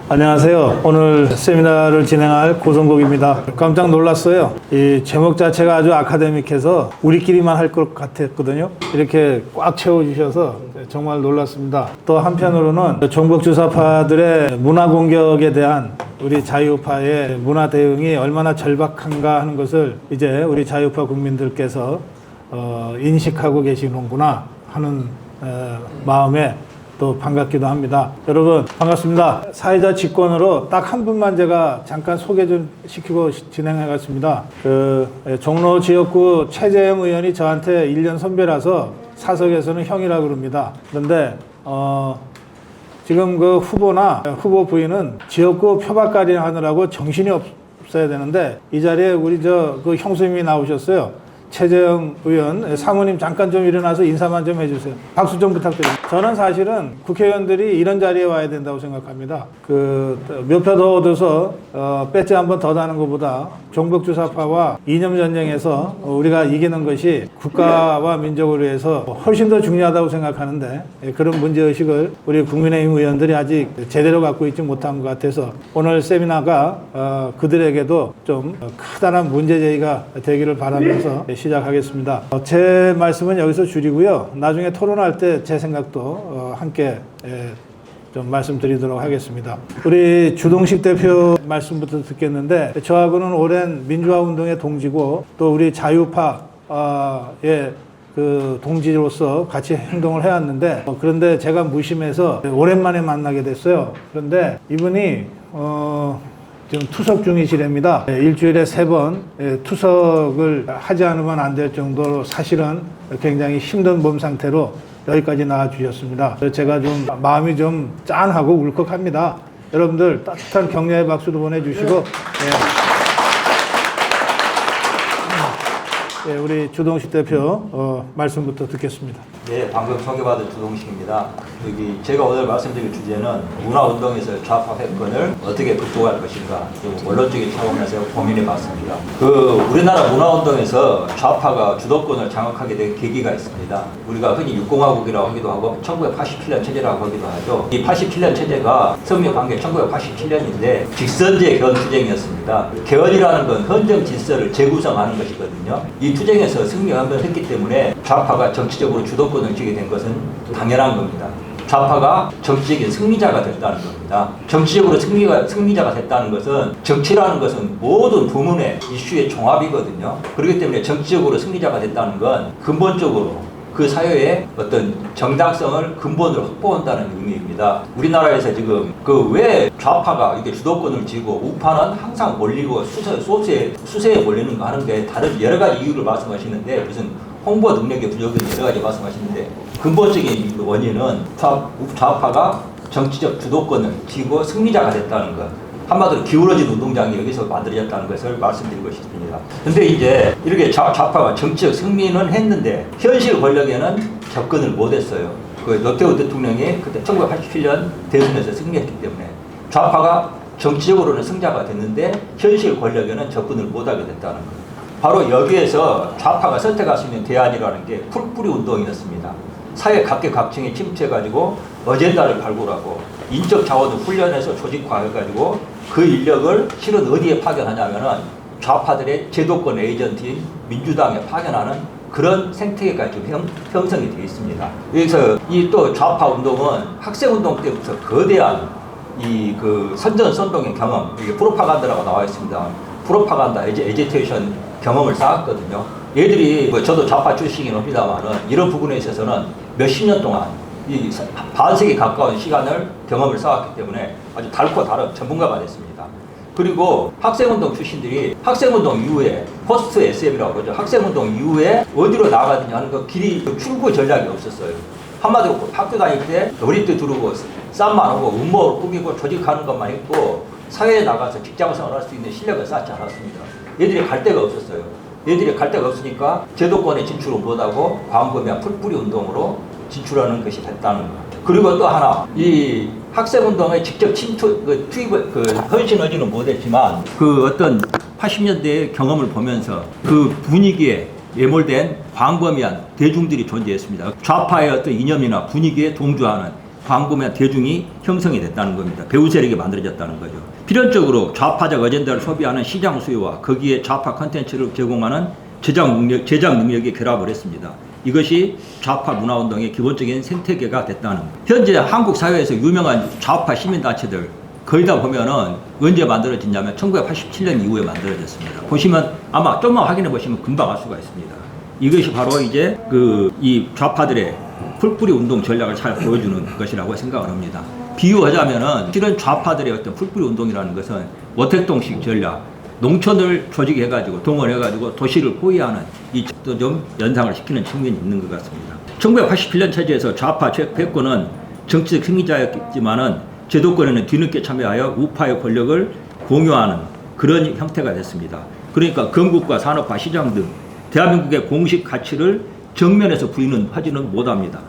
안녕하세요. 오늘 세미나를 진행할 고성국입니다. 깜짝 놀랐어요. 이 제목 자체가 아주 아카데믹해서 우리끼리만 할 것 같았거든요. 이렇게 꽉 채워주셔서 정말 놀랐습니다. 또 한편으로는 종북주사파들의 문화 공격에 대한 우리 자유파의 문화 대응이 얼마나 절박한가 하는 것을 이제 우리 자유파 국민들께서 인식하고 계시는구나 하는 마음에 또 반갑기도 합니다. 여러분 반갑습니다. 사회자 직권으로 딱 한 분만 제가 잠깐 소개 좀 시키고 진행하겠습니다. 종로 지역구 최재형 의원이 저한테 1년 선배라서 사석에서는 형이라고 그럽니다. 그런데 지금 그 후보나 후보 부인은 지역구 표박까지 하느라고 정신이 없어야 되는데 이 자리에 우리 그 형수님이 나오셨어요. 최재형 의원 사모님 잠깐 좀 일어나서 인사만 좀 해주세요. 박수 좀 부탁드립니다. 저는 사실은 국회의원들이 이런 자리에 와야 된다고 생각합니다. 몇 표 더 얻어서 배지 한 번 더 다는 것보다 종북주사파와 이념 전쟁에서 우리가 이기는 것이 국가와 민족을 위해서 훨씬 더 중요하다고 생각하는데 그런 문제의식을 우리 국민의힘 의원들이 아직 제대로 갖고 있지 못한 것 같아서 오늘 세미나가 그들에게도 좀 커다란 문제제기가 되기를 바라면서 시작하겠습니다. 제 말씀은 여기서 줄이고요. 나중에 토론할 때 제 생각도 함께 좀 말씀드리도록 하겠습니다. 우리 주동식 대표 말씀부터 듣겠는데 저하고는 오랜 민주화 운동의 동지고 또 우리 자유파의 그 동지로서 같이 행동을 해왔는데 그런데 제가 무심해서 오랜만에 만나게 됐어요. 그런데 이분이 지금 투석 중이시랍니다. 일주일에 3번 투석을 하지 않으면 안 될 정도로 사실은 굉장히 힘든 몸 상태로 여기까지 나와주셨습니다. 제가 좀 마음이 좀 짠하고 울컥합니다. 여러분들 따뜻한 격려의 박수도 보내주시고 우리 주동식 대표 말씀부터 듣겠습니다. 네, 방금 소개받은 주동식입니다. 제가 오늘 말씀드릴 주제는 문화운동에서 좌파 패권을 어떻게 극복할 것인가 원론적인 차원에서 고민해봤습니다. 우리나라 문화운동에서 좌파가 주도권을 장악하게 된 계기가 있습니다. 우리가 흔히 육공화국이라고 하기도 하고 1987년 체제라고 하기도 하죠. 이 87년 체제가 성명한 게 1987년인데 직선제 개헌 투쟁이었습니다. 개헌이라는 건 헌정 질서를 재구성하는 것이거든요. 이 투쟁에서 승리하면 했기 때문에 좌파가 정치적으로 주도권을 쥐게 된 것은 당연한 겁니다. 좌파가 정치적인 승리자가 됐다는 겁니다. 정치적으로 승리자가 됐다는 것은 정치라는 것은 모든 부문의 이슈의 종합이거든요. 그렇기 때문에 정치적으로 승리자가 됐다는 건 근본적으로 그 사회의 어떤 정당성을 근본으로 확보한다는 의미입니다. 우리나라에서 지금 왜 좌파가 이렇게 주도권을 쥐고 우파는 항상 몰리고 수세에 몰리는 거 하는데 다른 여러 가지 이유를 말씀하시는데 무슨 홍보 능력의 부족인 여러 가지 말씀하시는데 근본적인 원인은 좌파가 정치적 주도권을 쥐고 승리자가 됐다는 것. 한마디로 기울어진 운동장이 여기서 만들어졌다는 것을 말씀드리고 싶습니다. 근데 이제 이렇게 좌파가 정치적 승리는 했는데 현실 권력에는 접근을 못했어요. 노태우 대통령이 그때 1987년 대선에서 승리했기 때문에 좌파가 정치적으로는 승자가 됐는데 현실 권력에는 접근을 못하게 됐다는 거예요. 바로 여기에서 좌파가 선택할 수 있는 대안이라는 게 풀뿌리 운동이었습니다. 사회 각계각층에 침투해가지고 어젠다를 발굴하고 인적 자원을 훈련해서 조직화해가지고 그 인력을 실은 어디에 파견하냐면은 좌파들의 제도권 에이전트인 민주당에 파견하는 그런 생태계가 지금 형성이 되어 있습니다. 그래서 이 또 좌파 운동은 학생 운동 때부터 거대한 선전선동의 경험, 이게 프로파간다라고 나와 있습니다. 프로파간다, 에지테이션 경험을 쌓았거든요. 얘들이 저도 좌파 출신이긴 합니다만은 이런 부분에 있어서는 몇십 년 동안 이 반세기 가까운 시간을 경험을 쌓았기 때문에 아주 달고 다른 전문가가 됐습니다. 그리고 학생운동 출신들이 학생운동 이후에 포스트 SM이라고 그러죠. 학생운동 이후에 어디로 나가느냐 하는 출구 전략이 없었어요. 한마디로 학교 다닐 때 놀이터 두르고 쌈만 하고 음모를 꾸미고 조직하는 것만 했고 사회에 나가서 직장생활을 할 수 있는 실력을 쌓지 않았습니다. 얘들이 갈 데가 없었어요. 얘들이 갈 데가 없으니까 제도권에 진출을 못하고 광범위한 풀뿌리 운동으로 진출하는 것이 됐다는 것. 그리고 또 하나, 이 학생운동에 직접 투입을, 헌신하지는 못했지만, 어떤 80년대의 경험을 보면서 그 분위기에 예몰된 광범위한 대중들이 존재했습니다. 좌파의 어떤 이념이나 분위기에 동조하는 광범위한 대중이 형성이 됐다는 겁니다. 배후 세력이 만들어졌다는 거죠. 필연적으로 좌파적 어젠다를 소비하는 시장 수요와 거기에 좌파 콘텐츠를 제공하는 제작 능력이 결합을 했습니다. 이것이 좌파 문화운동의 기본적인 생태계가 됐다는 거예요. 현재 한국 사회에서 유명한 좌파 시민단체들 거의 다 보면은 언제 만들어졌냐면 1987년 이후에 만들어졌습니다. 보시면 아마 좀만 확인해 보시면 금방 알 수가 있습니다. 이것이 바로 이제 이 좌파들의 풀뿌리 운동 전략을 잘 보여주는 것이라고 생각을 합니다. 비유하자면은 실은 좌파들의 어떤 풀뿌리 운동이라는 것은 모택동식 전략, 농촌을 조직해가지고 동원해가지고 도시를 포위하는 이쪽도 좀 연상을 시키는 측면이 있는 것 같습니다. 1987년 체제에서 좌파 패권은 정치적 승리자였지만은 제도권에는 뒤늦게 참여하여 우파의 권력을 공유하는 그런 형태가 됐습니다. 그러니까 건국과 산업화, 시장 등 대한민국의 공식 가치를 정면에서 하지는 못합니다.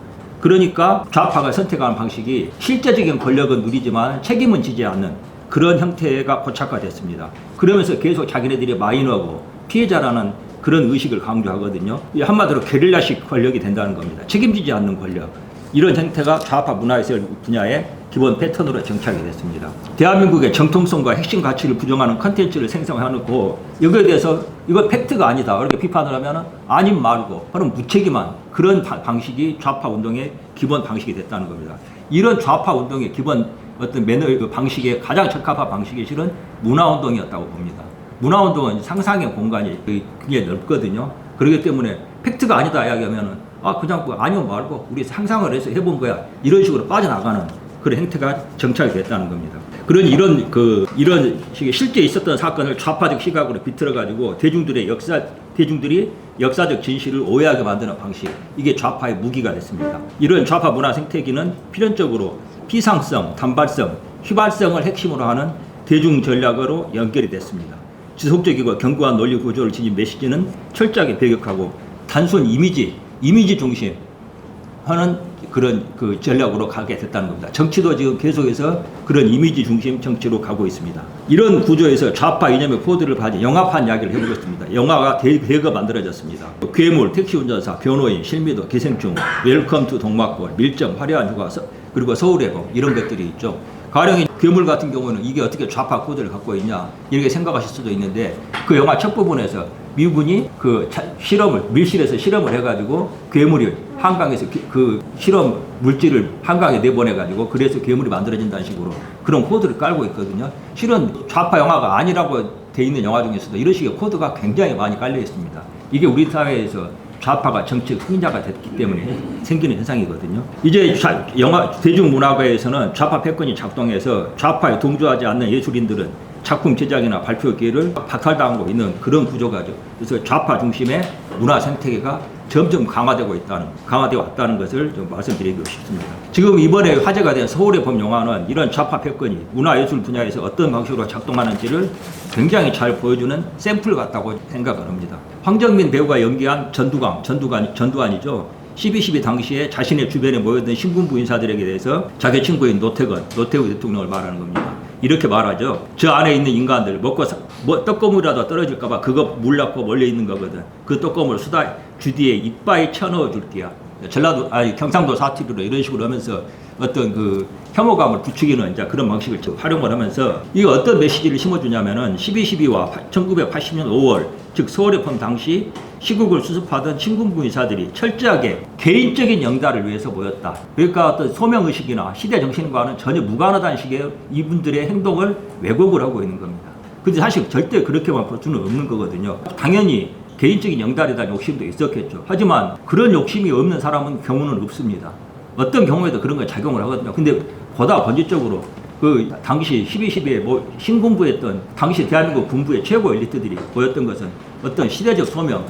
그러니까 좌파가 선택하는 방식이 실제적인 권력은 누리지만 책임은 지지 않는 그런 형태가 고착화됐습니다. 그러면서 계속 자기네들이 마이너고 피해자라는 그런 의식을 강조하거든요. 한마디로 게릴라식 권력이 된다는 겁니다. 책임지지 않는 권력. 이런 형태가 좌파 문화예술 분야의 기본 패턴으로 정착이 됐습니다. 대한민국의 정통성과 핵심 가치를 부정하는 컨텐츠를 생성해놓고 이거에 대해서 이거 팩트가 아니다 이렇게 비판을 하면 아닌 말고 그럼 무책임한 그런 방식이 좌파 운동의 기본 방식이 됐다는 겁니다. 이런 좌파 운동의 기본 어떤 매너 방식의 가장 적합한 방식이 실은 문화운동이었다고 봅니다. 문화운동은 상상의 공간이 굉장히 넓거든요. 그렇기 때문에 팩트가 아니다 이야기하면 그냥 아니요 말고 우리 상상을 해서 해본 거야 이런 식으로 빠져나가는 그런 행태가 정착이 됐다는 겁니다. 그런 이런 식의 실제 있었던 사건을 좌파적 시각으로 비틀어 가지고 대중들이 역사적 진실을 오해하게 만드는 방식, 이게 좌파의 무기가 됐습니다. 이런 좌파 문화 생태계는 필연적으로 피상성, 단발성, 휘발성을 핵심으로 하는 대중 전략으로 연결이 됐습니다. 지속적이고 견고한 논리 구조를 지닌 메시지는 철저하게 배격하고 단순 이미지 중심 하는 그런 전략으로 가게 됐다는 겁니다. 정치도 지금 계속해서 그런 이미지 중심 정치로 가고 있습니다. 이런 구조에서 좌파 이념의 코드를 가진 영화판 이야기를 해보겠습니다. 영화가 대거 만들어졌습니다. 괴물, 택시운전사, 변호인, 실미도, 기생충, 웰컴 투 동막골, 밀정, 화려한 휴가, 그리고 서울의 봄 이런 것들이 있죠. 가령 괴물 같은 경우는 이게 어떻게 좌파 코드를 갖고 있냐 이렇게 생각하실 수도 있는데 그 영화 첫 부분에서 미군이 밀실에서 실험을 해가지고 괴물이 한강에서 그 실험 물질을 한강에 내보내가지고 그래서 괴물이 만들어진다는 식으로 그런 코드를 깔고 있거든요. 실은 좌파 영화가 아니라고 돼 있는 영화 중에서도 이런 식의 코드가 굉장히 많이 깔려 있습니다. 이게 우리 사회에서 좌파가 정치적 승자가 됐기 때문에 생기는 현상이거든요. 이제 대중문화가에서는 좌파 패권이 작동해서 좌파에 동조하지 않는 예술인들은 작품 제작이나 발표 기회를 박탈당하고 있는 그런 구조가죠. 그래서 좌파 중심의 문화 생태계가 점점 강화되어 왔다는 것을 좀 말씀드리고 싶습니다. 지금 이번에 화제가 된 서울의 봄 영화는 이런 좌파 패권이 문화예술 분야에서 어떤 방식으로 작동하는지를 굉장히 잘 보여주는 샘플 같다고 생각을 합니다. 황정민 배우가 연기한 전두환이죠. 12.12 당시에 자신의 주변에 모였던 신군부 인사들에게 대해서 자기 친구인 노태우 대통령을 말하는 겁니다. 이렇게 말하죠. 저 안에 있는 인간들 떡고물이라도 떨어질까봐 그거 물납고 멀리 있는 거거든. 그 떡고물 주디에 이빨에 쳐넣어 줄게야. 경상도 사투리로 이런 식으로 하면서 어떤 혐오감을 부추기는 이제 그런 방식을 활용을 하면서 이게 어떤 메시지를 심어주냐면은 12.12와 1980년 5월 즉 서울의 봄 당시 시국을 수습하던 신군부 인사들이 철저하게 개인적인 영달을 위해서 모였다. 그러니까 어떤 소명의식이나 시대 정신과는 전혀 무관하다는 식의 이분들의 행동을 왜곡을 하고 있는 겁니다. 근데 사실 절대 그렇게만 볼 수는 없는 거거든요. 당연히 개인적인 영달에 대한 욕심도 있었겠죠. 하지만 그런 욕심이 없는 사람은 경우는 없습니다. 어떤 경우에도 그런 걸 작용을 하거든요. 근데 보다 본질적으로 당시 12.12에 신군부했던 당시 대한민국 군부의 최고 엘리트들이 보였던 것은 어떤 시대적 소명,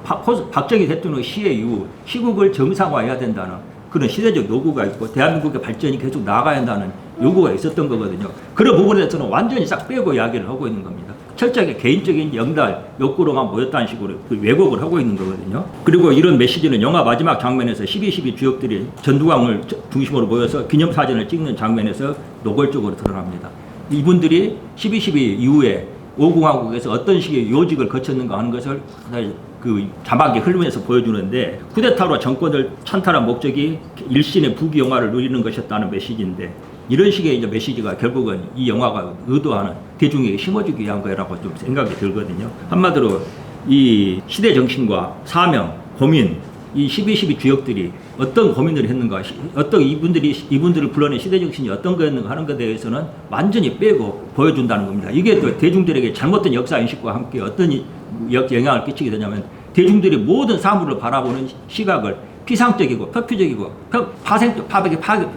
박정희 대통령의 시해 이후 시국을 정상화해야 된다는 그런 시대적 요구가 있고 대한민국의 발전이 계속 나아가야 한다는 요구가 있었던 거거든요. 그런 부분에 대해서는 완전히 싹 빼고 이야기를 하고 있는 겁니다. 철저하게 개인적인 영달, 욕구로만 모였다는 식으로 왜곡을 하고 있는 거거든요. 그리고 이런 메시지는 영화 마지막 장면에서 12.12 주역들이 전두광을 중심으로 모여서 기념사진을 찍는 장면에서 노골적으로 드러납니다. 이분들이 12.12 이후에 오공화국에서 어떤 식의 요직을 거쳤는가 하는 것을 그 자막에 흘리면서 보여주는데, 쿠데타로 정권을 찬탈한 목적이 일신의 부귀영화를 누리는 것이었다는 메시지인데, 이런 식의 이제 메시지가 결국은 이 영화가 의도하는 대중에게 심어주기 위한 거라고 좀 생각이 들거든요. 한마디로 이 시대 정신과 사명, 고민, 이 12.12 주역들이 어떤 고민을 했는가, 어떤 이분들을 불러낸 시대 정신이 어떤 거였는가 하는 것에 대해서는 완전히 빼고 보여준다는 겁니다. 이게 또 대중들에게 잘못된 역사 인식과 함께 어떤 영향을 끼치게 되냐면, 대중들이 모든 사물을 바라보는 시각을 피상적이고 표피적이고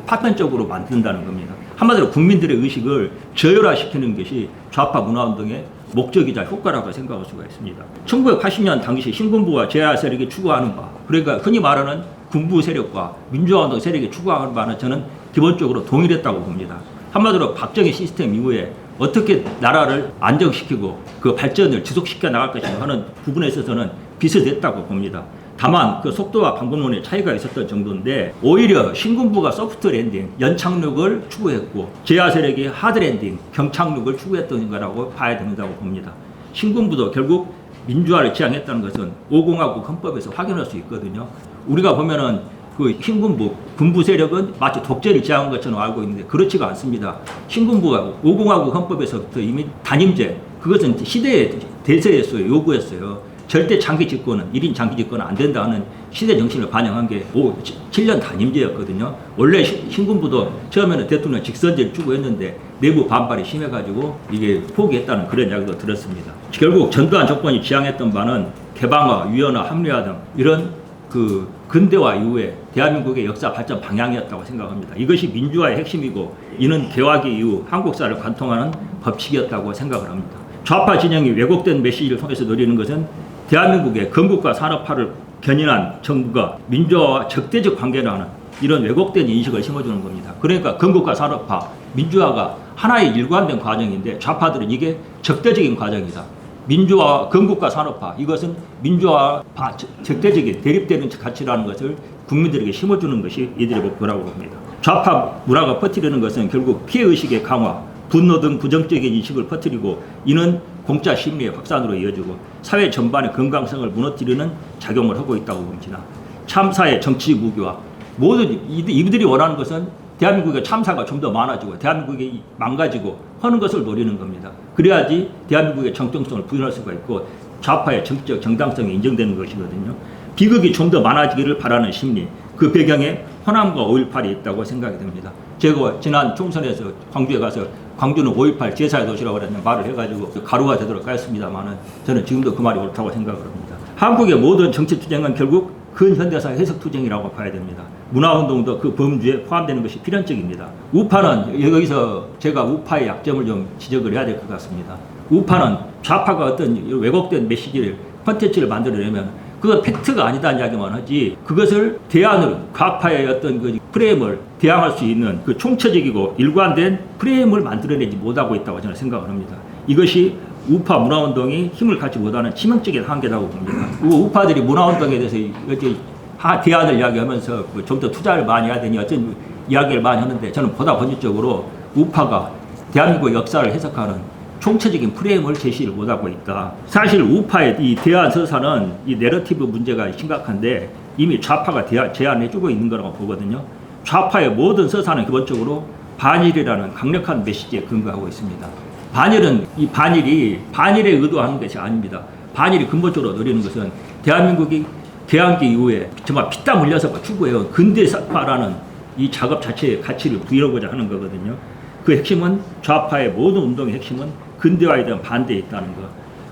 파편적으로 만든다는 겁니다. 한마디로 국민들의 의식을 저열화시키는 것이 좌파 문화운동의 목적이자 효과라고 생각할 수가 있습니다. 1980년 당시 신군부와 제야 세력이 추구하는 바, 그러니까 흔히 말하는 군부 세력과 민주화운동 세력이 추구하는 바는 저는 기본적으로 동일했다고 봅니다. 한마디로 박정희 시스템 이후에 어떻게 나라를 안정시키고 그 발전을 지속시켜 나갈 것인가 하는 부분에 있어서는 비슷했다고 봅니다. 다만 그 속도와 방법론의 차이가 있었던 정도인데, 오히려 신군부가 소프트 랜딩, 연착륙을 추구했고 제야 세력이 하드 랜딩, 경착륙을 추구했던 거라고 봐야 된다고 봅니다. 신군부도 결국 민주화를 지향했다는 것은 5공화국 헌법에서 확인할 수 있거든요. 우리가 보면은 그 신군부, 군부 세력은 마치 독재를 지향한 것처럼 알고 있는데 그렇지가 않습니다. 신군부가 5공화국 헌법에서부터 이미 단임제, 그것은 시대의 대세였어요. 요구였어요. 절대 장기 집권은, 1인 장기 집권은 안 된다 하는 시대 정신을 반영한 게 7년 단임제였거든요. 원래 신군부도 처음에는 대통령 직선제를 추구했는데 내부 반발이 심해가지고 이게 포기했다는 그런 이야기도 들었습니다. 결국 전두환 정권이 지향했던 바는 개방화, 유연화, 합리화 등 이런 그 근대화 이후에 대한민국의 역사 발전 방향이었다고 생각합니다. 이것이 민주화의 핵심이고, 이는 개화기 이후 한국사를 관통하는 법칙이었다고 생각을 합니다. 좌파 진영이 왜곡된 메시지를 통해서 노리는 것은 대한민국의 건국과 산업화를 견인한 정부가 민주화와 적대적 관계를 하는 이런 왜곡된 인식을 심어주는 겁니다. 그러니까 건국과 산업화, 민주화가 하나의 일관된 과정인데 좌파들은 이게 적대적인 과정이다. 민주화, 건국과 산업화, 이것은 민주화와 적대적인 대립되는 가치라는 것을 국민들에게 심어주는 것이 이들의 목표라고 봅니다. 좌파 문화가 퍼뜨리는 것은 결국 피해의식의 강화, 분노 등 부정적인 인식을 퍼뜨리고, 이는 공짜 심리의 확산으로 이어지고 사회 전반의 건강성을 무너뜨리는 작용을 하고 있다고 봅니다. 참사의 정치 무기화, 모든 이들이 원하는 것은 대한민국의 참사가 좀 더 많아지고 대한민국이 망가지고 하는 것을 노리는 겁니다. 그래야지 대한민국의 정통성을 부인할 수가 있고 좌파의 정치적 정당성이 인정되는 것이거든요. 비극이 좀 더 많아지기를 바라는 심리, 그 배경에 호남과 5.18이 있다고 생각이 됩니다. 제가 지난 총선에서 광주에 가서 광주는 5.18 제사의 도시라고 말을 해가지고 가루가 되도록 하였습니다만은 저는 지금도 그 말이 옳다고 생각을 합니다. 한국의 모든 정치 투쟁은 결국 근현대사 해석 투쟁이라고 봐야 됩니다. 문화운동도 그 범주에 포함되는 것이 필연적입니다. 우파는, 여기서 제가 우파의 약점을 좀 지적을 해야 될 것 같습니다. 우파는 좌파가 어떤 왜곡된 메시지를, 콘텐츠를 만들어내면 그건 팩트가 아니다는 이야기만 하지, 그것을 대안으로 좌파의 어떤 그 프레임을 대항할 수 있는 그 총체적이고 일관된 프레임을 만들어내지 못하고 있다고 저는 생각을 합니다. 이것이 우파 문화운동이 힘을 갖지 못하는 치명적인 한계라고 봅니다. 우파들이 문화운동에 대해서 이렇게 대안을 이야기하면서 좀 더 투자를 많이 해야 되니 어떤 이야기를 많이 하는데, 저는 보다 본질적으로 우파가 대한민국의 역사를 해석하는 총체적인 프레임을 제시를 못하고 있다. 사실 우파의 이 대안 서사는 이 내러티브 문제가 심각한데 이미 좌파가 제안해주고 있는 거라고 보거든요. 좌파의 모든 서사는 기본적으로 반일이라는 강력한 메시지에 근거하고 있습니다. 반일은, 이 반일에 의도하는 것이 아닙니다. 반일이 근본적으로 노리는 것은 대한민국이 개항기 이후에 정말 피땀 흘려서 추구해온 근대사파라는 이 작업 자체의 가치를 부여하고자 하는 거거든요. 그 핵심은, 좌파의 모든 운동의 핵심은 근대화에 대한 반대에 있다는 것.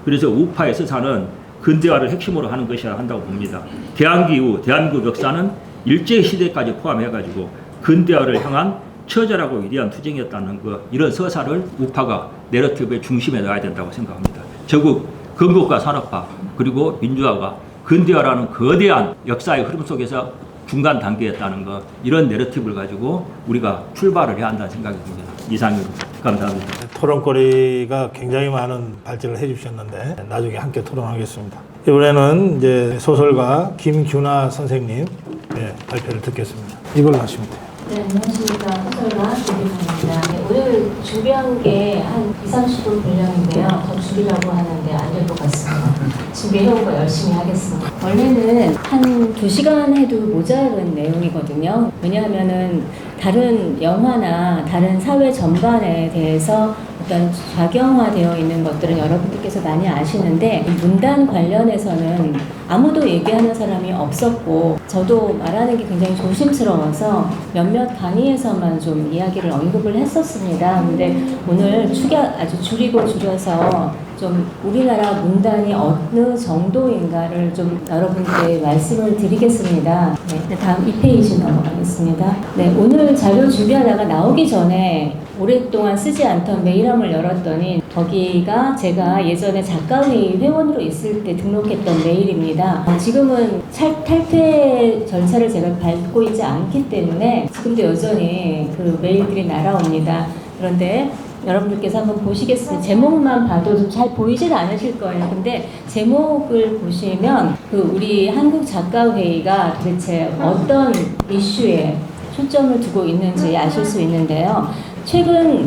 그래서 우파의 서사는 근대화를 핵심으로 하는 것이라 한다고 봅니다. 개항기 이후 대한민국 역사는 일제시대까지 포함해가지고 근대화를 향한 처절하고 위대한 투쟁이었다는 것, 이런 서사를 우파가 내러티브의 중심에 놔야 된다고 생각합니다. 결국 건국과 산업화 그리고 민주화가 근대화라는 거대한 역사의 흐름 속에서 중간 단계였다는 것, 이런 내러티브를 가지고 우리가 출발을 해야 한다는 생각이 듭니다. 이상입니다. 감사합니다. 토론거리가 굉장히 많은 발제를 해주셨는데 나중에 함께 토론하겠습니다. 이번에는 이제 소설가 김규나 선생님 발표를 듣겠습니다. 이걸로 하시면 돼요. 네, 안녕하십니까. 소설가 김규나입니다. 오늘 준비한 게 한 2, 30분 분량인데요. 더 줄이라고 하는데 안 될 것 같습니다. 준비해온 거 열심히 하겠습니다. 원래는 한 2시간 해도 모자른 내용이거든요. 왜냐하면은 다른 영화나 다른 사회 전반에 대해서 어떤 작용화되어 있는 것들은 여러분들께서 많이 아시는데 문단 관련해서는 아무도 얘기하는 사람이 없었고 저도 말하는 게 굉장히 조심스러워서 몇몇 강의에서만 좀 이야기를 언급을 했었습니다. 근데 오늘 아주 줄여서 좀 우리나라 문단이 어느 정도인가를 좀 여러분께 말씀을 드리겠습니다. 네, 다음 2페이지 넘어가겠습니다. 네, 오늘 자료 준비하다가 나오기 전에 오랫동안 쓰지 않던 메일함을 열었더니 거기가 제가 예전에 작가회의 회원으로 있을 때 등록했던 메일입니다. 지금은 탈퇴 절차를 제가 밟고 있지 않기 때문에 지금도 여전히 그 메일들이 날아옵니다. 그런데 여러분들께서 한번 보시겠습니다. 제목만 봐도 좀 잘 보이진 않으실 거예요. 근데 제목을 보시면 그 우리 한국작가회의가 도대체 어떤 이슈에 초점을 두고 있는지 아실 수 있는데요.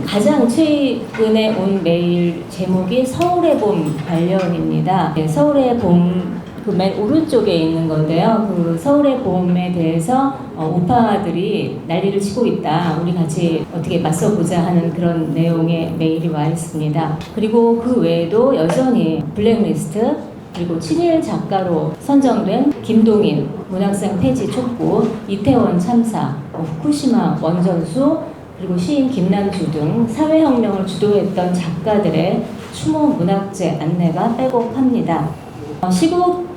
가장 최근에 온 메일 제목이 서울의 봄 관련입니다. 네, 서울의 봄, 그 맨 오른쪽에 있는 건데요. 그 서울의 봄에 대해서 우파들이 난리를 치고 있다. 우리 같이 어떻게 맞서보자 하는 그런 내용의 메일이 와 있습니다. 그리고 그 외에도 여전히 블랙리스트, 그리고 친일 작가로 선정된 김동인, 문학상 폐지 촉구, 이태원 참사, 후쿠시마 원전수, 그리고 시인 김남주 등 사회혁명을 주도했던 작가들의 추모 문학제 안내가 빼곡합니다. 시국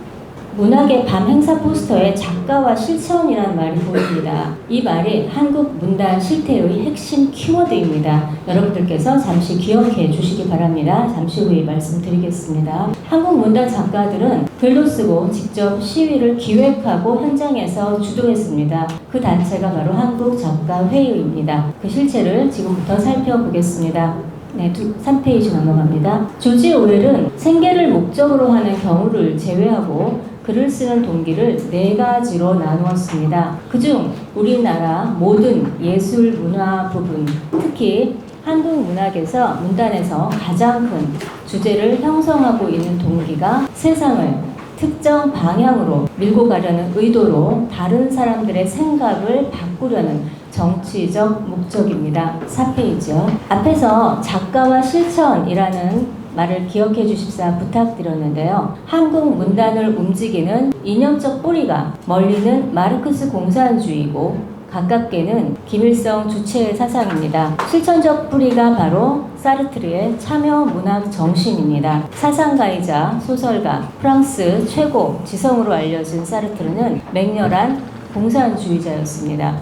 문학의 밤 행사 포스터에 작가와 실천이라는 말이 보입니다. 이 말이 한국 문단 실태의 핵심 키워드입니다. 여러분들께서 잠시 기억해 주시기 바랍니다. 잠시 후에 말씀드리겠습니다. 한국 문단 작가들은 글도 쓰고 직접 시위를 기획하고 현장에서 주도했습니다. 그 단체가 바로 한국작가회의입니다. 그 실체를 지금부터 살펴보겠습니다. 네, 3페이지 넘어갑니다. 조지 오웰은 생계를 목적으로 하는 경우를 제외하고 글을 쓰는 동기를 4가지로 나누었습니다. 그중 우리나라 모든 예술 문화 부분, 특히 한국 문학에서 문단에서 가장 큰 주제를 형성하고 있는 동기가 세상을 특정 방향으로 밀고 가려는 의도로 다른 사람들의 생각을 바꾸려는 정치적 목적입니다. 4페이지요. 앞에서 작가와 실천이라는 말을 기억해 주십사 부탁드렸는데요. 한국 문단을 움직이는 이념적 뿌리가 멀리는 마르크스 공산주의고 가깝게는 김일성 주체의 사상입니다. 실천적 뿌리가 바로 사르트르의 참여 문학 정신입니다. 사상가이자 소설가, 프랑스 최고 지성으로 알려진 사르트르는 맹렬한 공산주의자였습니다.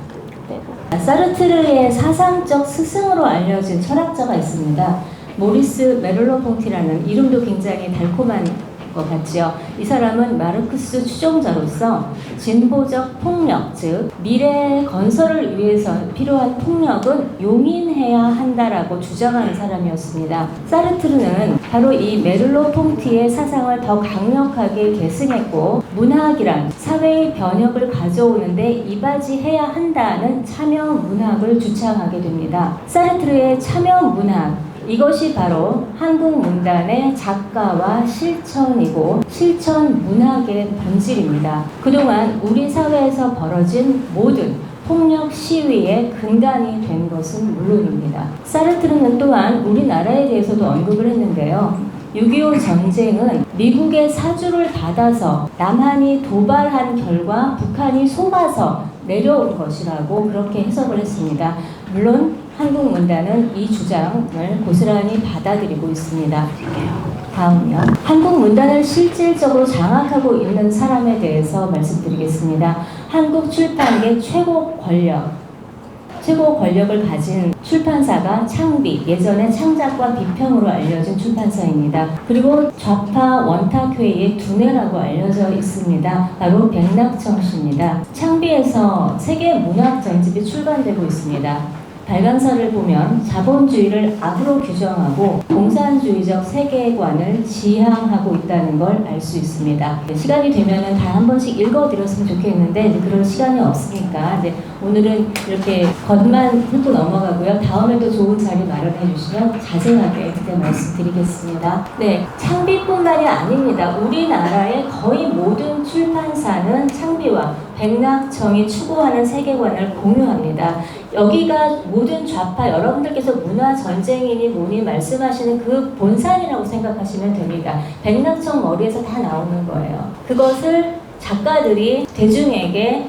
사르트르의 사상적 스승으로 알려진 철학자가 있습니다. 모리스 메를로퐁티라는 이름도 굉장히 달콤한 것 같죠. 이 사람은 마르크스 추종자로서 진보적 폭력, 즉 미래 건설을 위해서 필요한 폭력은 용인해야 한다라고 주장하는 사람이었습니다. 사르트르는 바로 이 메를로퐁티의 사상을 더 강력하게 계승했고 문학이란 사회의 변혁을 가져오는데 이바지해야 한다는 참여 문학을 주창하게 됩니다. 사르트르의 참여 문학, 이것이 바로 한국 문단의 작가와 실천이고 실천 문학의 본질입니다. 그동안 우리 사회에서 벌어진 모든 폭력 시위의 근간이 된 것은 물론입니다. 사르트르는 또한 우리나라에 대해서도 언급을 했는데요. 6.25 전쟁은 미국의 사주를 받아서 남한이 도발한 결과 북한이 속아서 내려온 것이라고 그렇게 해석을 했습니다. 물론 한국 문단은 이 주장을 고스란히 받아들이고 있습니다. 다음요. 한국 문단을 실질적으로 장악하고 있는 사람에 대해서 말씀드리겠습니다. 한국 출판계 최고 권력을 가진 출판사가 창비, 예전에 창작과 비평으로 알려진 출판사입니다. 그리고 좌파 원탁회의의 두뇌라고 알려져 있습니다. 바로 백낙청 씨입니다. 창비에서 세계 문학 전집이 출간되고 있습니다. 발간서를 보면 자본주의를 악으로 규정하고 공산주의적 세계관을 지향하고 있다는 걸 알 수 있습니다. 시간이 되면은 다 한 번씩 읽어드렸으면 좋겠는데 이제 그럴 시간이 없으니까 이제 오늘은 이렇게 겉만 훑고 넘어가고요. 다음에도 좋은 자리 마련해 주시면 자세하게 그때 말씀드리겠습니다. 네, 창비뿐만이 아닙니다. 우리나라의 거의 모든 출판사는 창비와 백낙청이 추구하는 세계관을 공유합니다. 여기가 모든 좌파, 여러분들께서 문화 전쟁이니 뭐니 말씀하시는 그 본산이라고 생각하시면 됩니다. 백낙청 머리에서 다 나오는 거예요. 그것을 작가들이 대중에게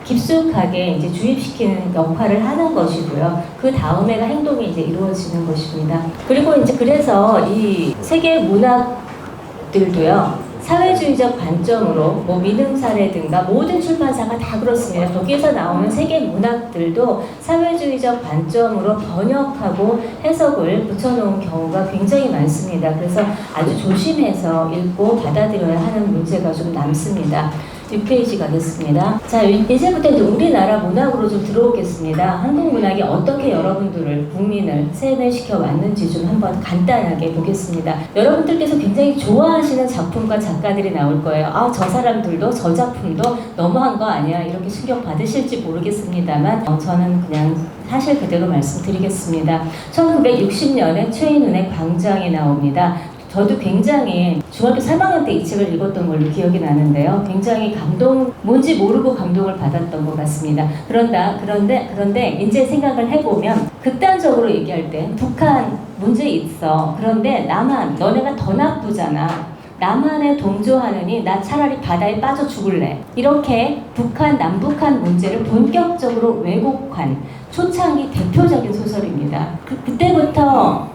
깊숙하게 이제 주입시키는 역할을 하는 것이고요. 그 다음에가 행동이 이제 이루어지는 것입니다. 그리고 이제 그래서 이 세계 문학들도요. 사회주의적 관점으로 뭐 민음사라든가 모든 출판사가 다 그렇습니다. 거기에서 나오는 세계 문학들도 사회주의적 관점으로 번역하고 해석을 붙여놓은 경우가 굉장히 많습니다. 그래서 아주 조심해서 읽고 받아들여야 하는 문제가 좀 남습니다. 6페이지 가겠습니다. 자, 이제부터 이제 우리나라 문학으로 좀 들어오겠습니다. 한국 문학이 어떻게 여러분들을, 국민을 세뇌시켜 왔는지 좀 한번 간단하게 보겠습니다. 여러분들께서 굉장히 좋아하시는 작품과 작가들이 나올 거예요. 아, 저 사람들도 저 작품도 너무한 거 아니야. 이렇게 충격 받으실지 모르겠습니다만 저는 그냥 사실 그대로 말씀드리겠습니다. 1960년에 최인훈의 광장이 나옵니다. 저도 굉장히 중학교 3학년 때 이 책을 읽었던 걸로 기억이 나는데요. 굉장히 뭔지 모르고 감동을 받았던 것 같습니다. 그런데 이제 생각을 해보면 극단적으로 얘기할 때 북한 문제 있어. 그런데 남한, 너네가 더 나쁘잖아. 남한에 동조하느니 나 차라리 바다에 빠져 죽을래. 이렇게 북한, 남북한 문제를 본격적으로 왜곡한 초창기 대표적인 소설입니다. 그때부터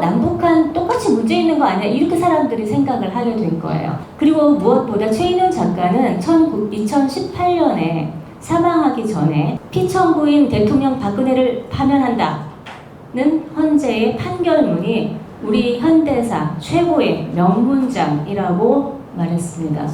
남북한 똑같이 문제 있는 거 아니야? 이렇게 사람들이 생각을 하게 된 거예요. 그리고 무엇보다 최인훈 작가는 2018년에 사망하기 전에 피청구인 대통령 박근혜를 파면한다는 헌재의 판결문이 우리 현대사 최고의 명문장이라고 말했습니다.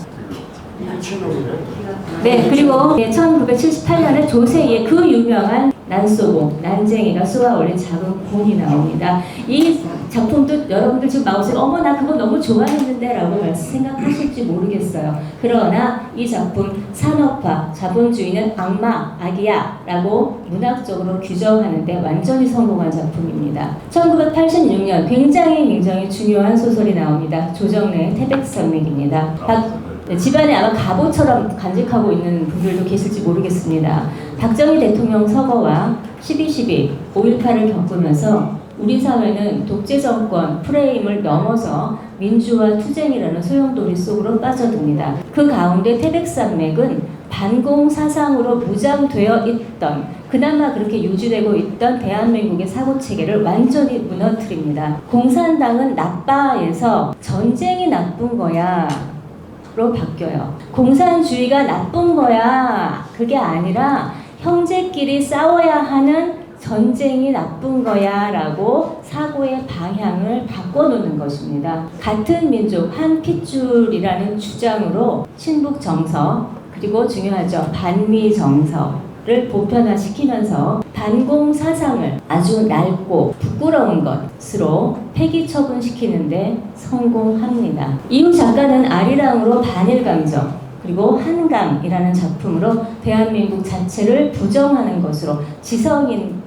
네, 그리고 1978년에 조세희의 그 유명한 난쏘고 난쟁이가 쏘아 올린 작은 곰이 나옵니다. 이 작품도 여러분들 지금 마우스에 어머 나 그거 너무 좋아했는데 라고 생각하실지 모르겠어요. 그러나 이 작품 산업화, 자본주의는 악마, 악이야 라고 문학적으로 규정하는데 완전히 성공한 작품입니다. 1986년 굉장히 중요한 소설이 나옵니다. 조정래의 태백산맥입니다. 집안에 아마 갑오처럼 간직하고 있는 분들도 계실지 모르겠습니다. 박정희 대통령 서거와 12.12, 5.18을 겪으면서 우리 사회는 독재 정권 프레임을 넘어서 민주화 투쟁이라는 소용돌이 속으로 빠져듭니다. 그 가운데 태백산맥은 반공 사상으로 무장되어 있던, 그나마 그렇게 유지되고 있던 대한민국의 사고체계를 완전히 무너뜨립니다. 공산당은 나빠에서 전쟁이 나쁜 거야 로 바뀌어요. 공산주의가 나쁜 거야. 그게 아니라 형제끼리 싸워야 하는 전쟁이 나쁜 거야 라고 사고의 방향을 바꿔놓는 것입니다. 같은 민족 한 핏줄이라는 주장으로 친북 정서, 그리고 중요하죠, 반미 정서를 보편화시키면서 반공 사상을 아주 낡고 부끄러운 것으로 폐기 처분시키는데 성공합니다. 이후 작가는 아리랑으로 반일감정, 그리고 한강이라는 작품으로 대한민국 자체를 부정하는 것으로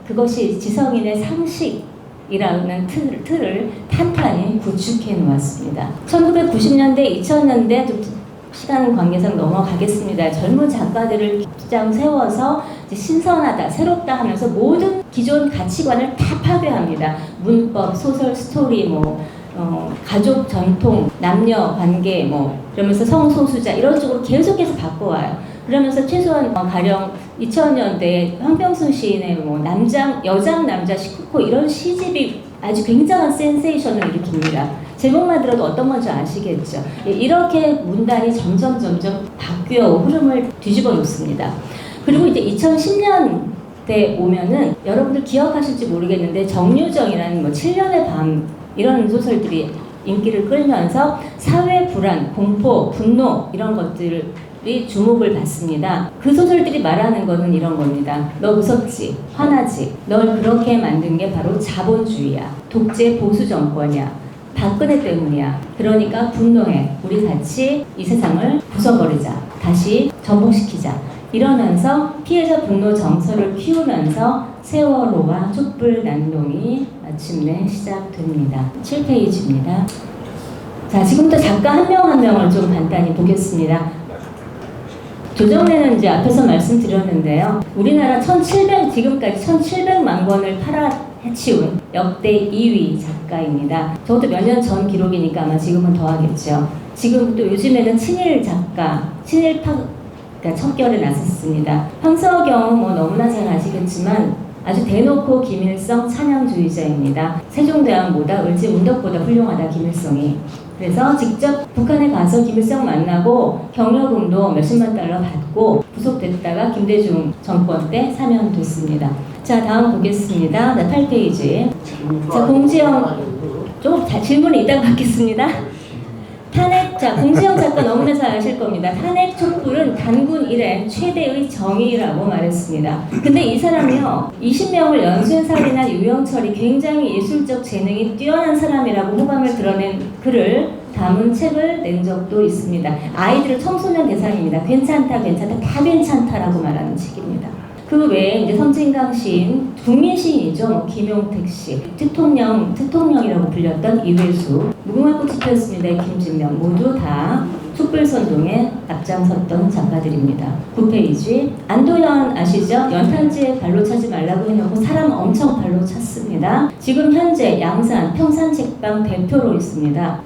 그것이 지성인의 상식이라는 틀을 탄탄히 구축해 놓았습니다. 1990년대, 2000년대 시간 관계상 넘어가겠습니다. 젊은 작가들을 쫙 세워서 이제 신선하다, 새롭다 하면서 모든 기존 가치관을 다 파괴합니다. 문법, 소설, 스토리, 가족 전통, 남녀 관계, 그러면서 성소수자 이런 쪽으로 계속해서 바꿔와요. 그러면서 최소한 가령 2000년대 황병순 시인의 여장 남자 19코 이런 시집이 아주 굉장한 센세이션을 일으킵니다. 제목만 들어도 어떤 건지 아시겠죠? 이렇게 문단이 점점 바뀌어 흐름을 뒤집어 놓습니다. 그리고 이제 2010년대 오면은 여러분들 기억하실지 모르겠는데 정유정이라는 7년의 밤 이런 소설들이 인기를 끌면서 사회 불안, 공포, 분노 이런 것들이 주목을 받습니다. 그 소설들이 말하는 거는 이런 겁니다. 너 무섭지? 화나지? 널 그렇게 만든 게 바로 자본주의야. 독재 보수 정권이야. 박근혜 때문이야. 그러니까 분노해. 우리 같이 이 세상을 부숴버리자. 다시 전복시키자. 이러면서 피해자 분노 정서를 키우면서 세월호와 촛불 난동이 마침내 시작됩니다. 7페이지입니다. 자, 지금부터 작가 한 명 한 명을 좀 간단히 보겠습니다. 조정래는 이제 앞에서 말씀드렸는데요. 우리나라 지금까지 1700만 권을 해치운 역대 2위 작가입니다. 저것도 몇 년 전 기록이니까 아마 지금은 더 하겠죠. 지금 또 요즘에는 친일 작가, 척결에 나섰습니다. 황석영은 뭐 너무나 잘 아시겠지만 아주 대놓고 김일성 찬양주의자입니다. 세종대왕보다 을지문덕보다 훌륭하다 김일성이. 그래서 직접 북한에 가서 김일성 만나고 경력금도 몇십만 달러 받고 구속됐다가 김대중 정권 때 사면됐습니다. 자, 다음 보겠습니다. 8페이지. 자, 공지영 질문은 이따가 받겠습니다. 공지영 작가 너무나 잘 아실 겁니다. 탄핵 촛불은 단군 이래 최대의 정의라고 말했습니다. 근데 이 사람이요, 20명을 연쇄살인한 유영철이 굉장히 예술적 재능이 뛰어난 사람이라고 호감을 드러낸 글을 담은 책을 낸 적도 있습니다. 아이들을 청소년 대상입니다. 괜찮다, 다 괜찮다라고 말하는 책입니다. 그 외에 이제 선진강 시인, 국민 시인이죠. 김용택 씨, 특통령이라고 불렸던 이회수, 무궁화꽃이 피었습니다의 김진명, 모두 다 촛불선동에 앞장섰던 작가들입니다. 9페이지. 안도현 아시죠? 연탄지에 발로 차지 말라고 해놓고 사람 엄청 발로 찼습니다. 지금 현재 양산 평산책방 대표로 있습니다.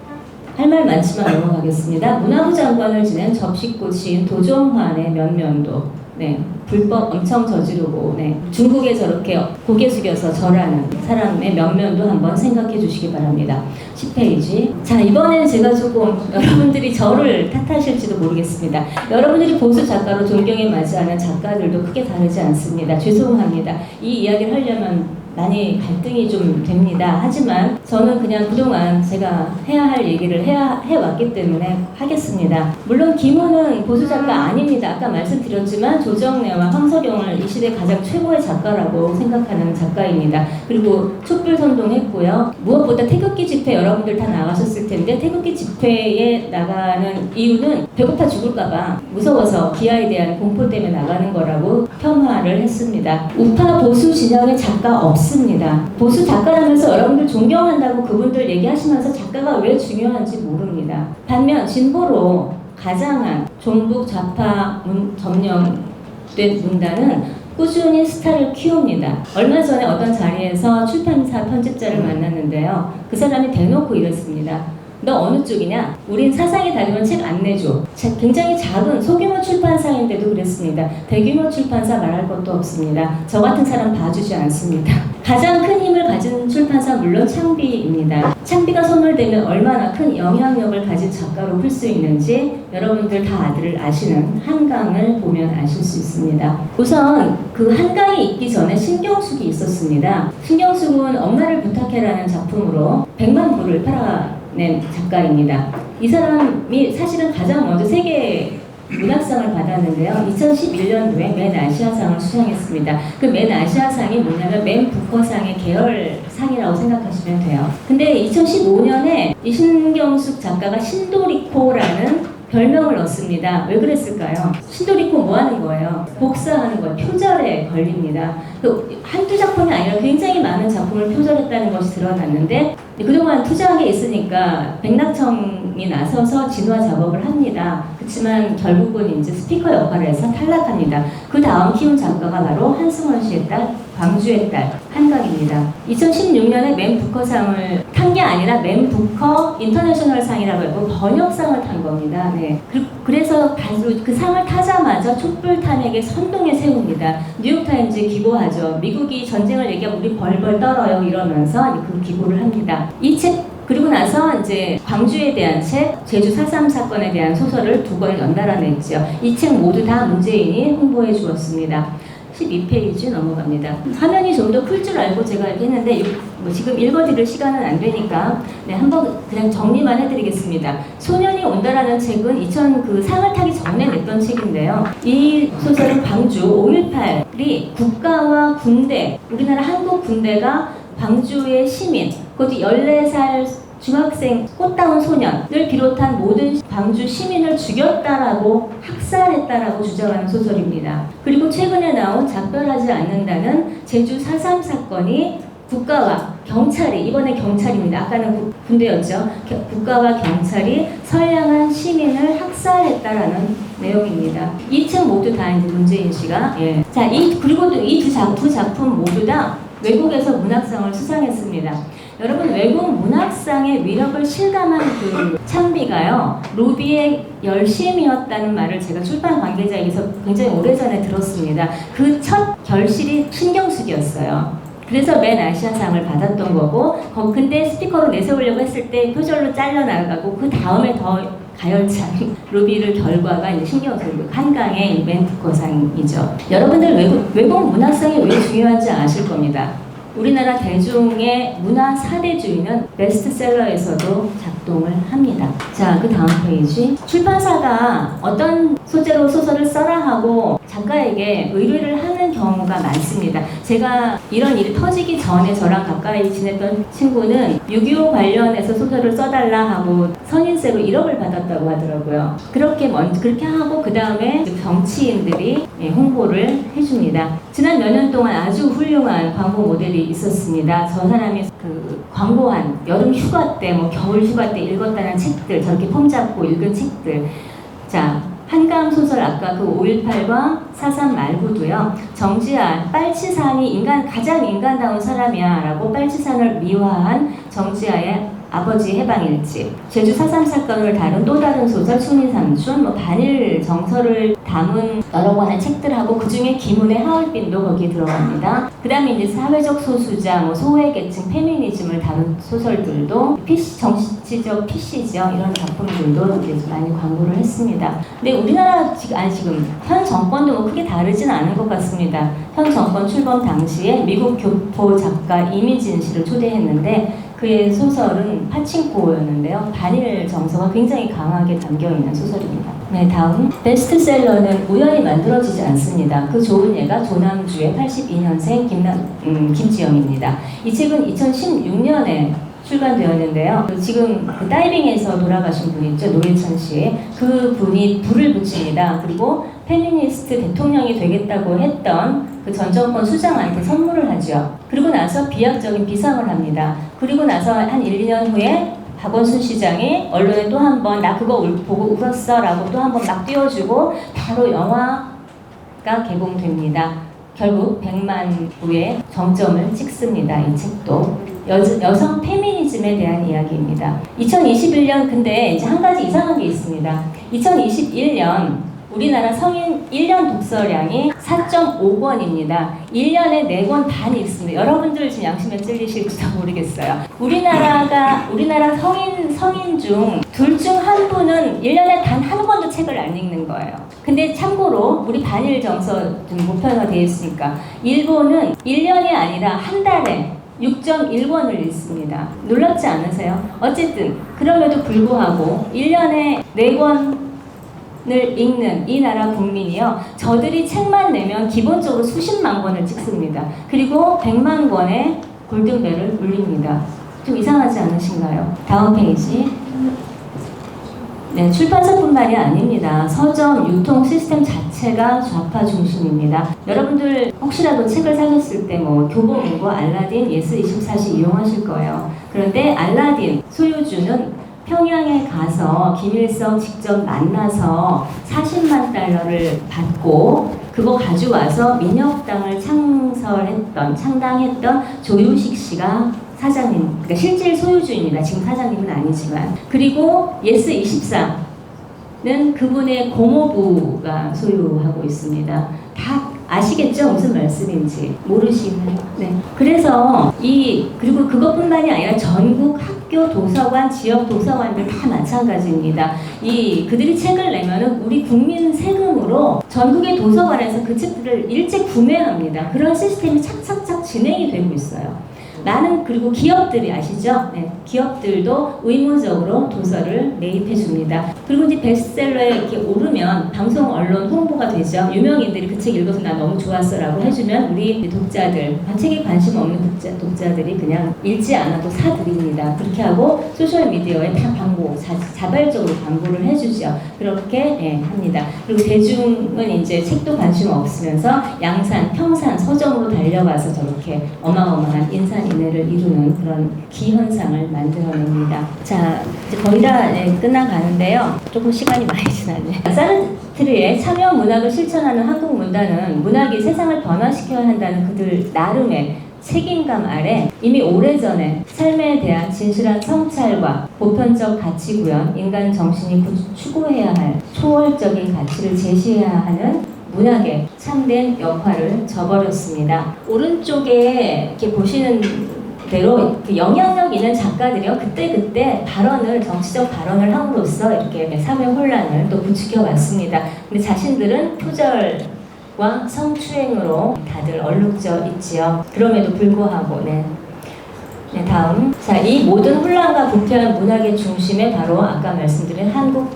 할 말 많지만 넘어가겠습니다. 문화부 장관을 지낸 접시꽃 시인 도종환의 면면도. 네, 불법 엄청 저지르고, 중국에 저렇게 고개 숙여서 절하는 사람의 면면도 한번 생각해 주시기 바랍니다. 10페이지. 자, 이번엔 제가 조금 여러분들이 저를 탓하실지도 모르겠습니다. 여러분들이 보수 작가로 존경에 맞이하는 작가들도 크게 다르지 않습니다. 죄송합니다. 이 이야기를 하려면 많이 갈등이 좀 됩니다. 하지만 저는 그냥 그동안 제가 해야 할 얘기를 해왔기 때문에 하겠습니다. 물론 김훈은 보수 작가 아닙니다. 아까 말씀드렸지만 조정래와 황석영을 이 시대 가장 최고의 작가라고 생각하는 작가입니다. 그리고 촛불 선동했고요. 무엇보다 태극기 집회 여러분들 다 나가셨을 텐데 태극기 집회에 나가는 이유는 배고파 죽을까봐 무서워서 기아에 대한 공포 때문에 나가는 거라고 폄하를 했습니다. 우파 보수 진영의 작가 없습니다. 보수 작가라면서 여러분들 존경한다고 그분들 얘기하시면서 작가가 왜 중요한지 모릅니다. 반면 진보로 가장한 종북 좌파 점령된 문단은 꾸준히 스타를 키웁니다. 얼마 전에 어떤 자리에서 출판사 편집자를 만났는데요. 그 사람이 대놓고 이랬습니다. 너 어느 쪽이냐? 우린 사상이 다르면 책 안 내줘. 굉장히 작은 소규모 출판사인데도 그랬습니다. 대규모 출판사 말할 것도 없습니다. 저 같은 사람 봐주지 않습니다. 가장 큰 힘을 가진 출판사 물론 창비입니다. 창비가 선물되면 얼마나 큰 영향력을 가진 작가로 클 수 있는지 여러분들 다 아시는 한강을 보면 아실 수 있습니다. 우선 그 한강이 있기 전에 신경숙이 있었습니다. 신경숙은 엄마를 부탁해라는 작품으로 100만 부를 팔아낸 작가입니다. 이 사람이 사실은 가장 먼저 세계 문학상을 받았는데요. 2011년도에 맨 아시아상을 수상했습니다. 그 맨 아시아상이 뭐냐면 맨 부커상의 계열상이라고 생각하시면 돼요. 근데 2015년에 이 신경숙 작가가 신도리코라는 별명을 얻습니다. 왜 그랬을까요? 신도리코 뭐 하는 거예요? 복사하는 거예요. 표절에 걸립니다. 한두 작품이 아니라 굉장히 많은 작품을 표절했다는 것이 드러났는데 그동안 투자한 게 있으니까 백낙청이 나서서 진화 작업을 합니다. 그렇지만 결국은 이제 스피커 역할을 해서 탈락합니다. 그 다음 키운 작가가 바로 한승원 씨의 딸, 광주의 딸, 한강입니다. 2016년에 맨 부커상을 탄 게 아니라 맨 부커 인터내셔널 상이라고 해서 번역상을 탄 겁니다. 네. 그래서 그 상을 타자마자 촛불 탄핵의 선동에 세웁니다. 뉴욕타임즈에 기고하죠. 미국이 전쟁을 얘기하면 우리 벌벌 떨어요 이러면서 그 기고를 합니다. 이 책 그리고 나서 이제 광주에 대한 책, 제주 4.3 사건에 대한 소설을 2권을 연달아 냈죠. 이 책 모두 다 문재인이 홍보해 주었습니다. 12페이지 넘어갑니다. 화면이 좀 더 클 줄 알고 제가 이렇게 했는데 뭐 지금 읽어드릴 시간은 안 되니까 한번 그냥 정리만 해드리겠습니다. 소년이 온다라는 책은 그 상을 타기 전에 냈던 책인데요. 이 소설은 광주 5.18이 국가와 군대, 우리나라 한국 군대가 광주의 시민, 그것도 14살 중학생 꽃다운 소년을 비롯한 모든 광주 시민을 죽였다라고 학살했다라고 주장하는 소설입니다. 그리고 최근에 나온 작별하지 않는다는 제주 4.3 사건이 국가와 경찰이, 이번에 경찰입니다. 아까는 군대였죠. 국가와 경찰이 선량한 시민을 학살했다라는 내용입니다. 이 책 모두 다 이제 문재인 씨가 자, 그리고 또 이 두 작품 모두 다 외국에서 문학상을 수상했습니다. 여러분, 외국 문학상의 위력을 실감한 그 찬비가요, 로비의 열심이었다는 말을 제가 출판 관계자에게서 굉장히 오래전에 들었습니다. 그 첫 결실이 신경숙이었어요. 그래서 맨 아시아상을 받았던 거고, 근데 스피커로 내세우려고 했을 때 표절로 잘려나가고, 그 다음에 더 가열찬 로비를 결과가 이제 신경숙, 한강의 맨 부커상이죠. 여러분들 외국 문학상이 왜 중요한지 아실 겁니다. 우리나라 대중의 문화 사대주의는 베스트셀러에서도 작동을 합니다. 자, 그 다음 페이지. 출판사가 어떤 소재로 소설을 써라 하고 작가에게 의뢰를 하는 경우가 많습니다. 제가 이런 일이 터지기 전에 저랑 가까이 지냈던 친구는 6.25 관련해서 소설을 써달라 하고 선인세로 1억을 받았다고 하더라고요. 그렇게 하고 그 다음에 정치인들이 홍보를 해줍니다. 지난 몇 년 동안 아주 훌륭한 광고 모델이 있었습니다. 저 사람이 그 광고한 여름 휴가 때, 겨울 휴가 때 읽었다는 책들, 저렇게 폼 잡고 읽은 책들. 자, 한강 소설 아까 그 5.18과 4.3 말고도요. 정지한, 빨치산이 가장 인간다운 사람이야 라고 빨치산을 미화한 정지아의 아버지 해방일지, 제주 4.3 사건을 다룬 또 다른 소설 수민삼촌, 반일 정서를 담은 여러 권의 책들하고 그 중에 김훈의 하얼빈도 거기에 들어갑니다. 그 다음에 이제 사회적 소수자, 소외계층, 페미니즘을 다룬 소설들도 정치적 PC죠. 이런 작품들도 이제 많이 광고를 했습니다. 근데 우리나라 지금 현 정권도 크게 다르진 않은 것 같습니다. 현 정권 출범 당시에 미국 교포 작가 이미진 씨를 초대했는데 그의 소설은 파친코였는데요. 반일 정서가 굉장히 강하게 담겨있는 소설입니다. 네, 다음. 베스트셀러는 우연히 만들어지지 않습니다. 그 좋은 예가 조남주의 82년생 김지영입니다. 이 책은 2016년에 출간되었는데요. 지금 그 다이빙에서 돌아가신 분 있죠, 노회찬 씨. 그 분이 불을 붙입니다. 그리고 페미니스트 대통령이 되겠다고 했던 그 전 정권 수장한테 선물을 하죠. 그리고 나서 비약적인 비상을 합니다. 그리고 나서 한 1, 2년 후에 박원순 시장이 언론에 또 한 번 나 그거 보고 울었어 라고 또 한 번 막 띄워주고 바로 영화가 개봉됩니다. 결국 100만 부의 정점을 찍습니다. 이 책도. 여성 페미니즘에 대한 이야기입니다. 2021년 근데 이제 한 가지 이상한 게 있습니다. 2021년 우리나라 성인 1년 독서량이 4.5권입니다. 1년에 4권 반 읽습니다. 여러분들 지금 양심에 찔리실지도 모르겠어요. 우리나라 성인 중 둘 중 한 분은 1년에 단 한 권도 책을 안 읽는 거예요. 근데 참고로 우리 반일 정서 좀 보편화되어 있으니까 일본은 1년이 아니라 한 달에 6.1권을 읽습니다. 놀랍지 않으세요? 어쨌든 그럼에도 불구하고 1년에 4권을 읽는 이 나라 국민이요. 저들이 책만 내면 기본적으로 수십만 권을 찍습니다. 그리고 100만 권의 골든벨을 울립니다. 좀 이상하지 않으신가요? 다음 페이지. 네, 출판사뿐만이 아닙니다. 서점, 유통 시스템 자체가 좌파 중심입니다. 여러분들 혹시라도 책을 사셨을 때 교보문고, 알라딘, 예스24시 이용하실 거예요. 그런데 알라딘 소유주는 평양에 가서 김일성 직접 만나서 40만 달러를 받고 그거 가져와서 민혁당을 창당했던 조유식 씨가 사장님, 그러니까 실질 소유주입니다. 지금 사장님은 아니지만. 그리고 예스24는 그분의 고모부가 소유하고 있습니다. 다 아시겠죠? 무슨 말씀인지 모르시나요? 네. 그래서 그리고 그것뿐만이 아니라 전국 학교 도서관, 지역 도서관들 다 마찬가지입니다. 그들이 책을 내면은 우리 국민 세금으로 전국의 도서관에서 그 책들을 일제 구매합니다. 그런 시스템이 착착착 진행이 되고 있어요. 그리고 기업들이 아시죠? 네, 기업들도 의무적으로 도서를 매입해 줍니다. 그리고 이제 베스트셀러에 이렇게 오르면 방송, 언론 홍보가 되죠. 유명인들이 그 책 읽어서 나 너무 좋았어라고 해주면 우리 독자들, 책에 관심 없는 독자들이 그냥 읽지 않아도 사드립니다. 그렇게 하고 소셜 미디어에 다 광고, 자발적으로 광고를 해주죠. 그렇게 합니다. 그리고 대중은 이제 책도 관심 없으면서 양산, 평산, 서점으로 달려가서 저렇게 어마어마한 인산인해를 이루는 그런 기현상을 만들어냅니다. 자, 이제 거의 다 끝나가는데요. 조금 시간이 많이 지났네. 사르트르의 참여 문학을 실천하는 한국 문단은 문학이 세상을 변화시켜야 한다는 그들 나름의 책임감 아래 이미 오래전에 삶에 대한 진실한 성찰과 보편적 가치 구현, 인간 정신이 추구해야 할 초월적인 가치를 제시해야 하는 문학의 참된 역할을 저버렸습니다. 오른쪽에 이렇게 보시는 대로 그 영향력 있는 작가들이요 그때 정치적 발언을 함으로써 이렇게 사회 혼란을 또 부추겨 왔습니다. 근데 자신들은 표절과 성추행으로 다들 얼룩져 있지요. 그럼에도 불구하고 다음. 자, 이 모든 혼란과 부패한 문학의 중심에 바로 아까 말씀드린 한국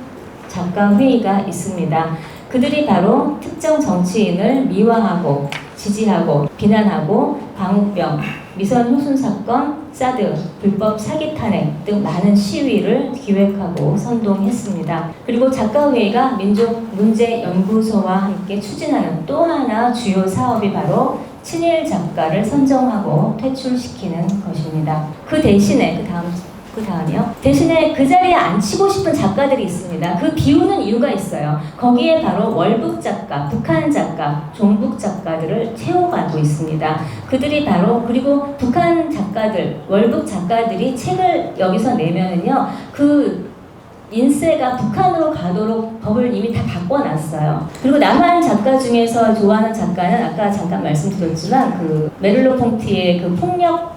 작가회의가 있습니다. 그들이 바로 특정 정치인을 미화하고 지지하고 비난하고 광우병, 미선 호순 사건, 사드, 불법 사기 탄핵 등 많은 시위를 기획하고 선동했습니다. 그리고 작가회의가 민족문제연구소와 함께 추진하는 또 하나 주요 사업이 바로 친일 작가를 선정하고 퇴출시키는 것입니다. 그 대신에 다음이요. 대신에 그 자리에 앉히고 싶은 작가들이 있습니다. 그 비우는 이유가 있어요. 거기에 바로 월북 작가, 북한 작가, 종북 작가들을 채워가고 있습니다. 그들이 바로 그리고 북한 작가들, 월북 작가들이 책을 여기서 내면은요, 그 인쇄가 북한으로 가도록 법을 이미 다 바꿔놨어요. 그리고 남한 작가 중에서 좋아하는 작가는 아까 잠깐 말씀드렸지만 그 메를로 퐁티의 그 폭력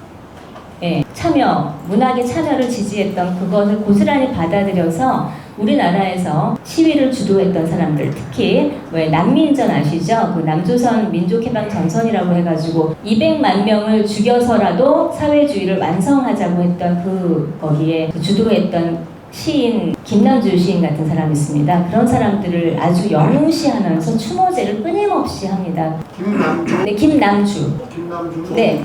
참여, 문학의 참여를 지지했던 그것을 고스란히 받아들여서 우리나라에서 시위를 주도했던 사람들, 특히 난민전 아시죠? 그 남조선 민족해방전선이라고 해가지고 200만 명을 죽여서라도 사회주의를 완성하자고 했던 거기에 주도했던 시인 김남주 시인 같은 사람이 있습니다. 그런 사람들을 아주 영웅시하면서 추모제를 끊임없이 합니다. 김남주? 네, 김남주. 네.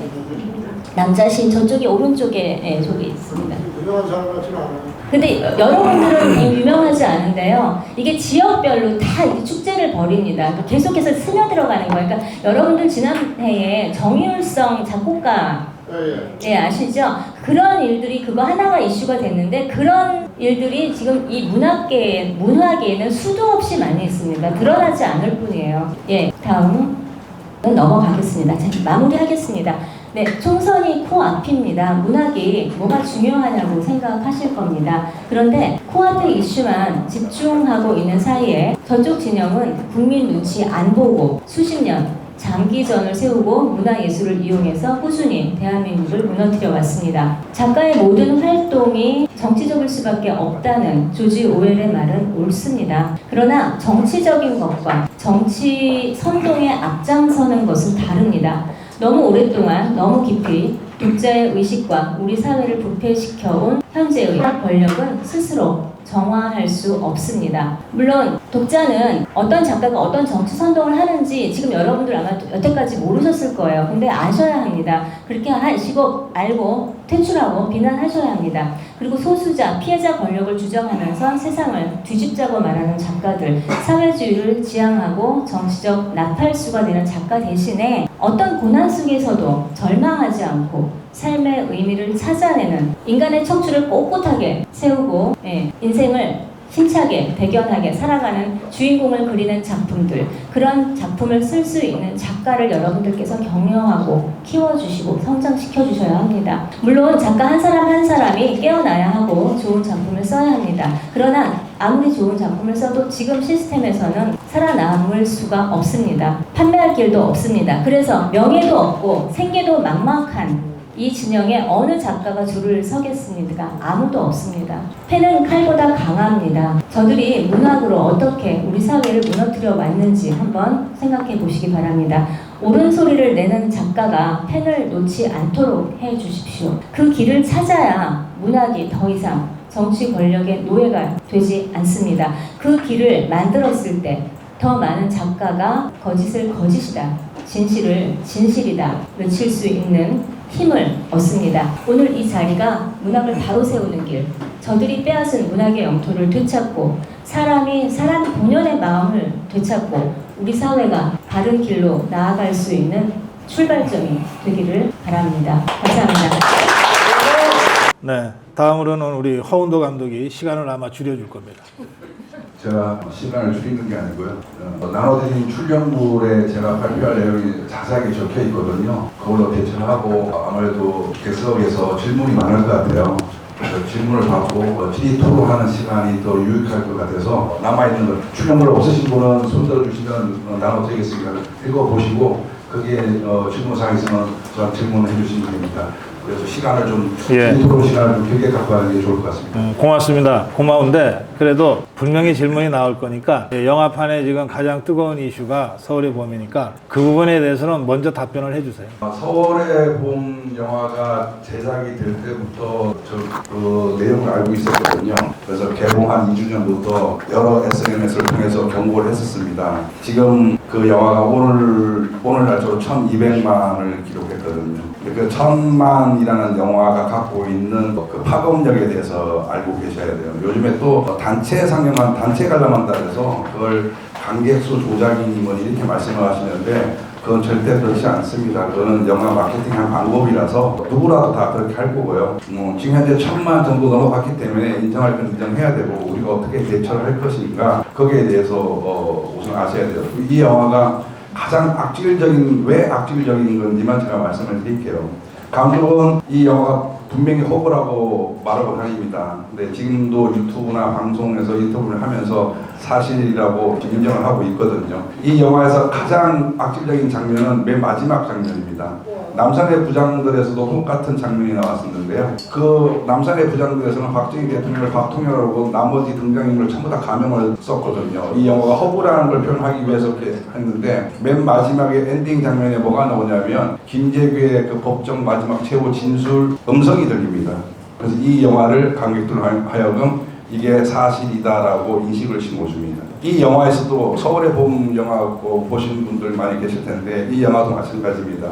남자 시인 저쪽에 오른쪽에 저기 있습니다. 유명한 사람 같지는 않아요. 근데 여러분들은 유명하지 않은데요. 이게 지역별로 다 이렇게 축제를 벌입니다. 계속해서 스며들어가는 거예요. 그러니까 여러분들 지난해에 정율성 작곡가 아시죠? 그런 일들이 그거 하나가 이슈가 됐는데 그런 일들이 지금 이 문화계에는 수도 없이 많이 있습니다. 드러나지 않을 뿐이에요. 다음은 넘어가겠습니다. 자, 마무리하겠습니다. 네, 총선이 코앞입니다. 문학이 뭐가 중요하냐고 생각하실 겁니다. 그런데 코앞의 이슈만 집중하고 있는 사이에 저쪽 진영은 국민 눈치 안 보고 수십 년 장기전을 세우고 문화예술을 이용해서 꾸준히 대한민국을 무너뜨려 왔습니다. 작가의 모든 활동이 정치적일 수밖에 없다는 조지 오웰의 말은 옳습니다. 그러나 정치적인 것과 정치 선동에 앞장서는 것은 다릅니다. 너무 오랫동안 너무 깊이 독자의 의식과 우리 사회를 부패시켜온 현재의 권력은 스스로 정화할 수 없습니다. 물론 독자는 어떤 작가가 어떤 정치 선동을 하는지 지금 여러분들 아마 여태까지 모르셨을 거예요. 근데 아셔야 합니다. 그렇게 하시고 알고 퇴출하고 비난하셔야 합니다. 그리고 소수자, 피해자 권력을 주장하면서 세상을 뒤집자고 말하는 작가들, 사회주의를 지향하고 정치적 나팔수가 되는 작가 대신에 어떤 고난 속에서도 절망하지 않고 삶의 의미를 찾아내는 인간의 척추를 꼿꼿하게 세우고 인생을 힘차게 대견하게 살아가는 주인공을 그리는 작품들, 그런 작품을 쓸 수 있는 작가를 여러분들께서 격려하고 키워주시고 성장시켜 주셔야 합니다. 물론 작가 한 사람 한 사람이 깨어나야 하고 좋은 작품을 써야 합니다. 그러나 아무리 좋은 작품을 써도 지금 시스템에서는 살아남을 수가 없습니다. 판매할 길도 없습니다. 그래서 명예도 없고 생계도 막막한 이 진영에 어느 작가가 줄을 서겠습니까? 아무도 없습니다. 펜은 칼보다 강합니다. 저들이 문학으로 어떻게 우리 사회를 무너뜨려 왔는지 한번 생각해 보시기 바랍니다. 옳은 소리를 내는 작가가 펜을 놓지 않도록 해 주십시오. 그 길을 찾아야 문학이 더 이상 정치 권력의 노예가 되지 않습니다. 그 길을 만들었을 때 더 많은 작가가 거짓을 거짓이다, 진실을 진실이다 외칠 수 있는 힘을 얻습니다. 오늘 이 자리가 문학을 바로 세우는 길, 저들이 빼앗은 문학의 영토를 되찾고 사람이 사람 본연의 마음을 되찾고 우리 사회가 바른 길로 나아갈 수 있는 출발점이 되기를 바랍니다. 감사합니다. 네, 다음으로는 우리 허운도 감독이 시간을 아마 줄여줄 겁니다. 제가 시간을 줄이는 게 아니고요. 나눠드린 출연물에 제가 발표할 내용이 자세하게 적혀 있거든요. 그걸로 대처를 하고 아무래도 객석에서 질문이 많을 것 같아요. 그래서 질문을 받고 질의 토론하는 시간이 더 유익할 것 같아서 남아있는 것, 출연물 없으신 분은 손 들어주시면 나눠드리겠습니다. 읽어보시고 거기에 질문사항 있으면 저한테 질문해 주시면 됩니다. 그래서 시간을 좀 토론 시간을 좀 길게 갖고 가는 게 좋을 것 같습니다. 고맙습니다. 고마운데 그래도 분명히 질문이 나올 거니까 영화판에 지금 가장 뜨거운 이슈가 서울의 봄이니까 그 부분에 대해서는 먼저 답변을 해주세요. 서울의 봄 영화가 제작이 될 때부터 그 내용을 알고 있었거든요. 그래서 개봉 한 2주 전부터 여러 SNS를 통해서 경고를 했었습니다. 지금 그 영화가 오늘 날짜로 1,200만을 기록했거든요. 그 1,000만이라는 영화가 갖고 있는 그 파급력에 대해서 알고 계셔야 돼요. 요즘에 또 단체 상영한 단체 관람한다 해서 그걸 관객수 조작이니 뭐 이렇게 말씀을 하시는데 그건 절대 그렇지 않습니다. 그거는 영화 마케팅한 방법이라서 누구라도 다 그렇게 할 거고요. 지금 현재 1,000만 정도 넘어갔기 때문에 인정할 건 인정해야 되고 우리가 어떻게 대처를 할 것인가 거기에 대해서 우선 아셔야 돼요. 이 영화가 가장 악질적인 왜 악질적인 건지만 제가 말씀을 드릴게요. 감독은 이 영화가 분명히 허구라고 말하고 다닙니다. 근데 지금도 유튜브나 방송에서 인터뷰를 하면서 사실이라고 인정을 하고 있거든요. 이 영화에서 가장 악질적인 장면은 맨 마지막 장면입니다. 남산의 부장들에서도 똑같은 장면이 나왔었는데요. 그 남산의 부장들에서는 박정희 대통령을 박통령이라고 나머지 등장인물 전부 다 가명을 썼거든요. 이 영화가 허구라는 걸 표현하기 위해서 이렇게 했는데 맨 마지막에 엔딩 장면에 뭐가 나오냐면 김재규의 그 법정 마지막 최후 진술 음성이 들립니다. 그래서 이 영화를 관객들 하여금 이게 사실이다라고 인식을 심어줍니다. 이 영화에서도 서울의 봄 영화 보신 분들 많이 계실 텐데 이 영화도 마찬가지입니다.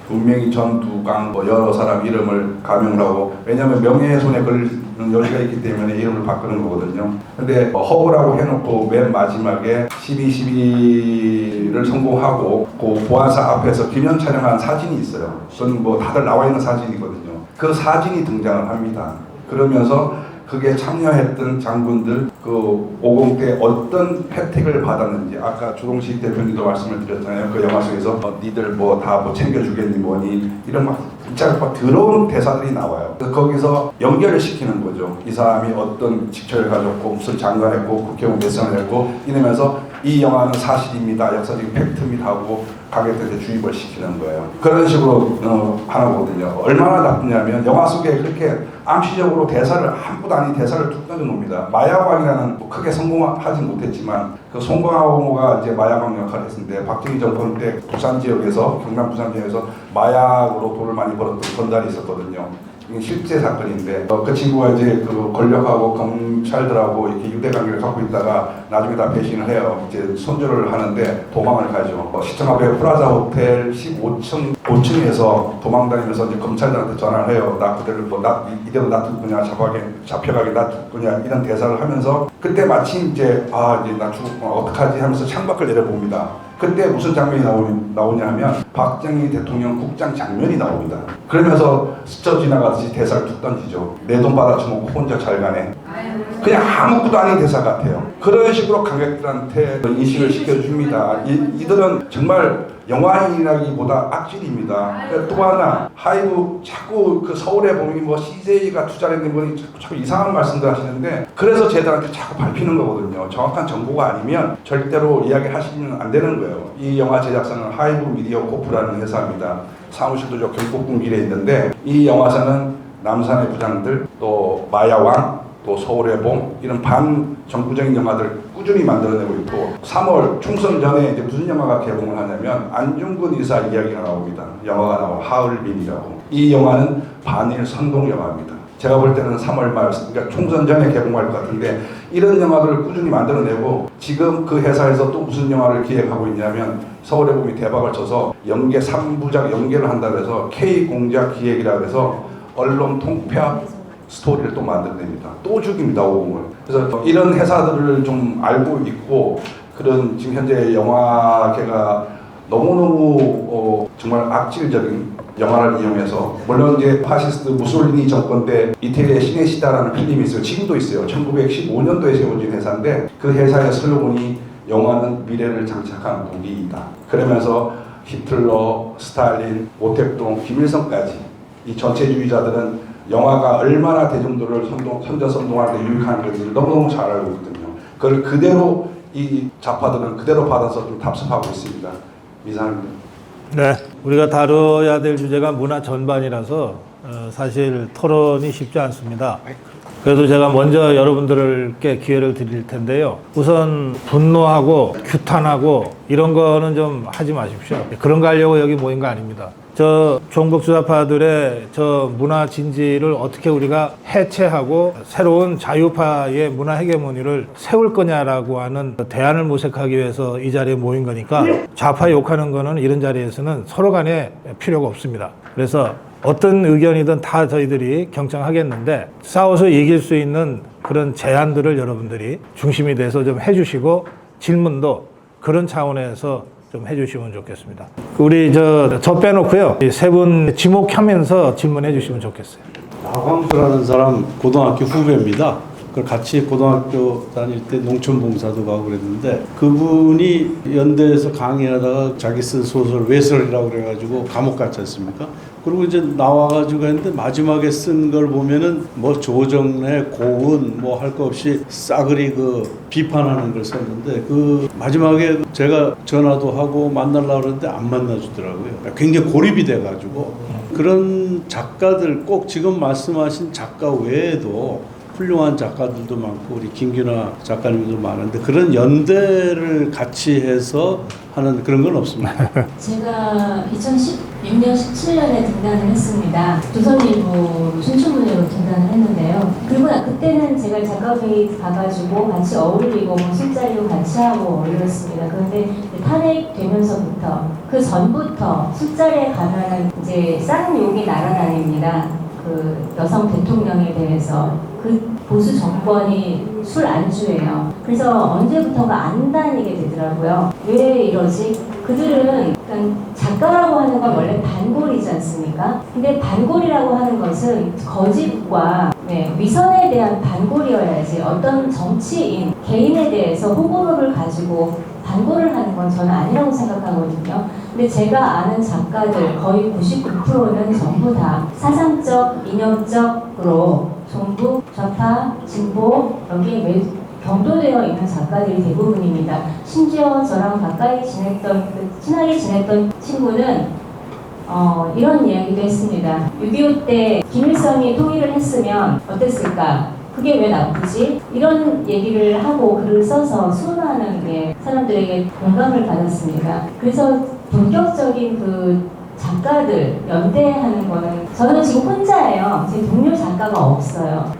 분명히 전두광 여러 사람 이름을 가명을 하고 왜냐하면 명예훼손에 걸릴 여지가 있기 때문에 이름을 바꾸는 거거든요. 근데 허구라고 해놓고 맨 마지막에 12.12를 성공하고 그 보안사 앞에서 기념 촬영한 사진이 있어요. 그건 뭐 다들 나와 있는 사진이거든요. 그 사진이 등장을 합니다. 그러면서 그게 참여했던 장군들 그 50 때 어떤 혜택을 받았는지 아까 주동식 대표님도 말씀을 드렸잖아요. 그 영화 속에서 니들 뭐 다 뭐 챙겨주겠니 뭐니 이런 막 진짜 막 더러운 대사들이 나와요. 그래서 거기서 연결을 시키는 거죠. 이 사람이 어떤 직책을 가졌고 무슨 장관했고 국회의원 몇 선을 했고 이러면서 이 영화는 사실입니다. 역사적인 팩트입니다 하고 관객들한테 주입을 시키는 거예요. 그런 식으로 하는 거거든요. 얼마나 나쁘냐면 영화 속에 그렇게 암시적으로 대사를 한뿐 아닌 대사를 툭 던져놓습니다. 마야광이라는 뭐 크게 성공하지 못했지만 그 송강호가 이제 마야광 역할을 했는데 박정희 정권 때 부산 지역에서 경남 부산 지역에서 마약으로 돈을 많이 벌었던 건달이 있었거든요. 이게 실제 사건인데 그 친구가 이제 그 권력하고 검찰들하고 이렇게 유대 관계를 갖고 있다가 나중에 다 배신을 해요. 이제 손절을 하는데 도망을 가죠. 시청 앞에 프라자 호텔 15층 5층에서 도망다니면서 이제 검찰들한테 전화를 해요. 나 그대로 뭐 이대로 놔둘 거냐 잡혀가게 놔둘 거냐 이런 대사를 하면서 그때 마침 이제 이제 나 어떡하지 하면서 창밖을 내려봅니다. 그때 무슨 장면이 나오냐 하면 박정희 대통령 국장 장면이 나옵니다. 그러면서 스쳐 지나가듯이 대사를 툭 던지죠. 내 돈 받아쳐먹고 혼자 잘 가네. 그냥 아무것도 아닌 대사 같아요. 그런 식으로 관객들한테 인식을 시켜줍니다. 이들은 정말 영화인이라기보다 악질입니다. 또 하나 하이브 자꾸 그 서울에 보면 뭐 CJ가 투자를 했는 분이 자꾸 이상한 말씀들 하시는데 그래서 쟤들한테 자꾸 밟히는 거거든요. 정확한 정보가 아니면 절대로 이야기하시면 안 되는 거예요. 이 영화 제작사는 하이브 미디어 코프라는 회사입니다. 사무실도 저 경복궁 길에 있는데 이 영화사는 남산의 부장들 또 마야왕 또 서울의 봄 이런 반정부적인 영화들 꾸준히 만들어내고 있고 3월 총선 전에 이제 무슨 영화가 개봉을 하냐면 안중근 의사 이야기가 나옵니다. 영화가 나와 하얼빈이라고. 이 영화는 반일 선동 영화입니다. 제가 볼 때는 3월 말 그러니까 총선 전에 개봉할 것 같은데 이런 영화들을 꾸준히 만들어내고 지금 그 회사에서 또 무슨 영화를 기획하고 있냐면 서울의 봄이 대박을 쳐서 연계 3부작 연계를 한다고 해서 K공작 기획이라고 해서 언론 통폐합 스토리를 또 만들어냅니다. 또 죽입니다, 오공을. 그래서 이런 회사들을 좀 알고 있고 그런 지금 현재 영화계가 너무너무 정말 악질적인 영화를 이용해서 물론 이제 파시스트 무솔리니 정권 때 이태리의 시네시다라는 필름이 있어요. 지금도 있어요. 1915년도에 세워진 회사인데 그 회사의 슬로건이 영화는 미래를 장착한 무기이다. 그러면서 히틀러, 스탈린, 모택동, 김일성까지 이 전체주의자들은 영화가 얼마나 대중들을 선전선동하는 데 유익한 건지를 너무너무 잘 알고 있거든요. 그걸 그대로 이 좌파들은 그대로 받아서 좀 답습하고 있습니다. 이상입니다. 네, 우리가 다뤄야 될 주제가 문화 전반이라서 사실 토론이 쉽지 않습니다. 그래도 제가 먼저 여러분들께 기회를 드릴 텐데요. 우선 분노하고 규탄하고 이런 거는 좀 하지 마십시오. 그런 거 하려고 여기 모인 거 아닙니다. 저 종북주사파들의 저 문화 진지를 어떻게 우리가 해체하고 새로운 자유파의 문화 헤게모니를 세울 거냐라고 하는 대안을 모색하기 위해서 이 자리에 모인 거니까 좌파 욕하는 거는 이런 자리에서는 서로 간에 필요가 없습니다. 그래서 어떤 의견이든 다 저희들이 경청하겠는데 싸워서 이길 수 있는 그런 제안들을 여러분들이 중심이 돼서 좀 해주시고 질문도 그런 차원에서 좀 해주시면 좋겠습니다. 우리 저 빼놓고요. 세 분 지목하면서 질문해 주시면 좋겠어요. 나광수라는 사람 고등학교 후배입니다. 같이 고등학교 다닐 때 농촌봉사도 가고 그랬는데 그분이 연대에서 강의하다가 자기 쓴 소설 외설이라고 그래가지고 감옥 갔지 않습니까? 그리고 이제 나와가지고 했는데 마지막에 쓴 걸 보면은 뭐 조정래, 고은 뭐 할 거 없이 싸그리 그 비판하는 걸 썼는데 그 마지막에 제가 전화도 하고 만나려고 그러는데 안 만나주더라고요. 굉장히 고립이 돼가지고 그런 작가들 꼭 지금 말씀하신 작가 외에도 훌륭한 작가들도 많고 우리 김규나 작가님도 많은데 그런 연대를 같이 해서 하는 그런 건 없습니다. 제가 2016년, 17년에 등단을 했습니다. 조선일보 춘추문예로 등단을 했는데요. 그리고 그때는 제가 작가회의 가가지고 같이 어울리고 뭐 술자리도 같이 하고 어울렸습니다. 그런데 탄핵되면서부터 그 전부터 술자리에 가면은 이제 싼 욕이 날아다닙니다. 그 여성 대통령에 대해서 그 보수 정권이 술 안주예요. 그래서 언제부턴가 안 다니게 되더라고요. 왜 이러지? 그들은 작가라고 하는 건 원래 반골이지 않습니까? 근데 반골이라고 하는 것은 거짓과 위선에 대한 반골이어야지 어떤 정치인, 개인에 대해서 호불호를 가지고 반골을 하는 건 저는 아니라고 생각하거든요. 근데 제가 아는 작가들 거의 99%는 전부 다 사상적, 이념적으로 정부, 좌파, 진보 여기에 경도되어 있는 작가들이 대부분입니다. 심지어 저랑 가까이 지냈던, 친하게 지냈던 친구는 이런 이야기도 했습니다. 6.25 때 김일성이 통일을 했으면 어땠을까? 그게 왜 나쁘지? 이런 얘기를 하고 글을 써서 수많은 사람들에게 공감을 받았습니다. 그래서 본격적인 그 작가들 연대하는 거는 저는 지금 혼자예요. 제 동료 작가가 없어요.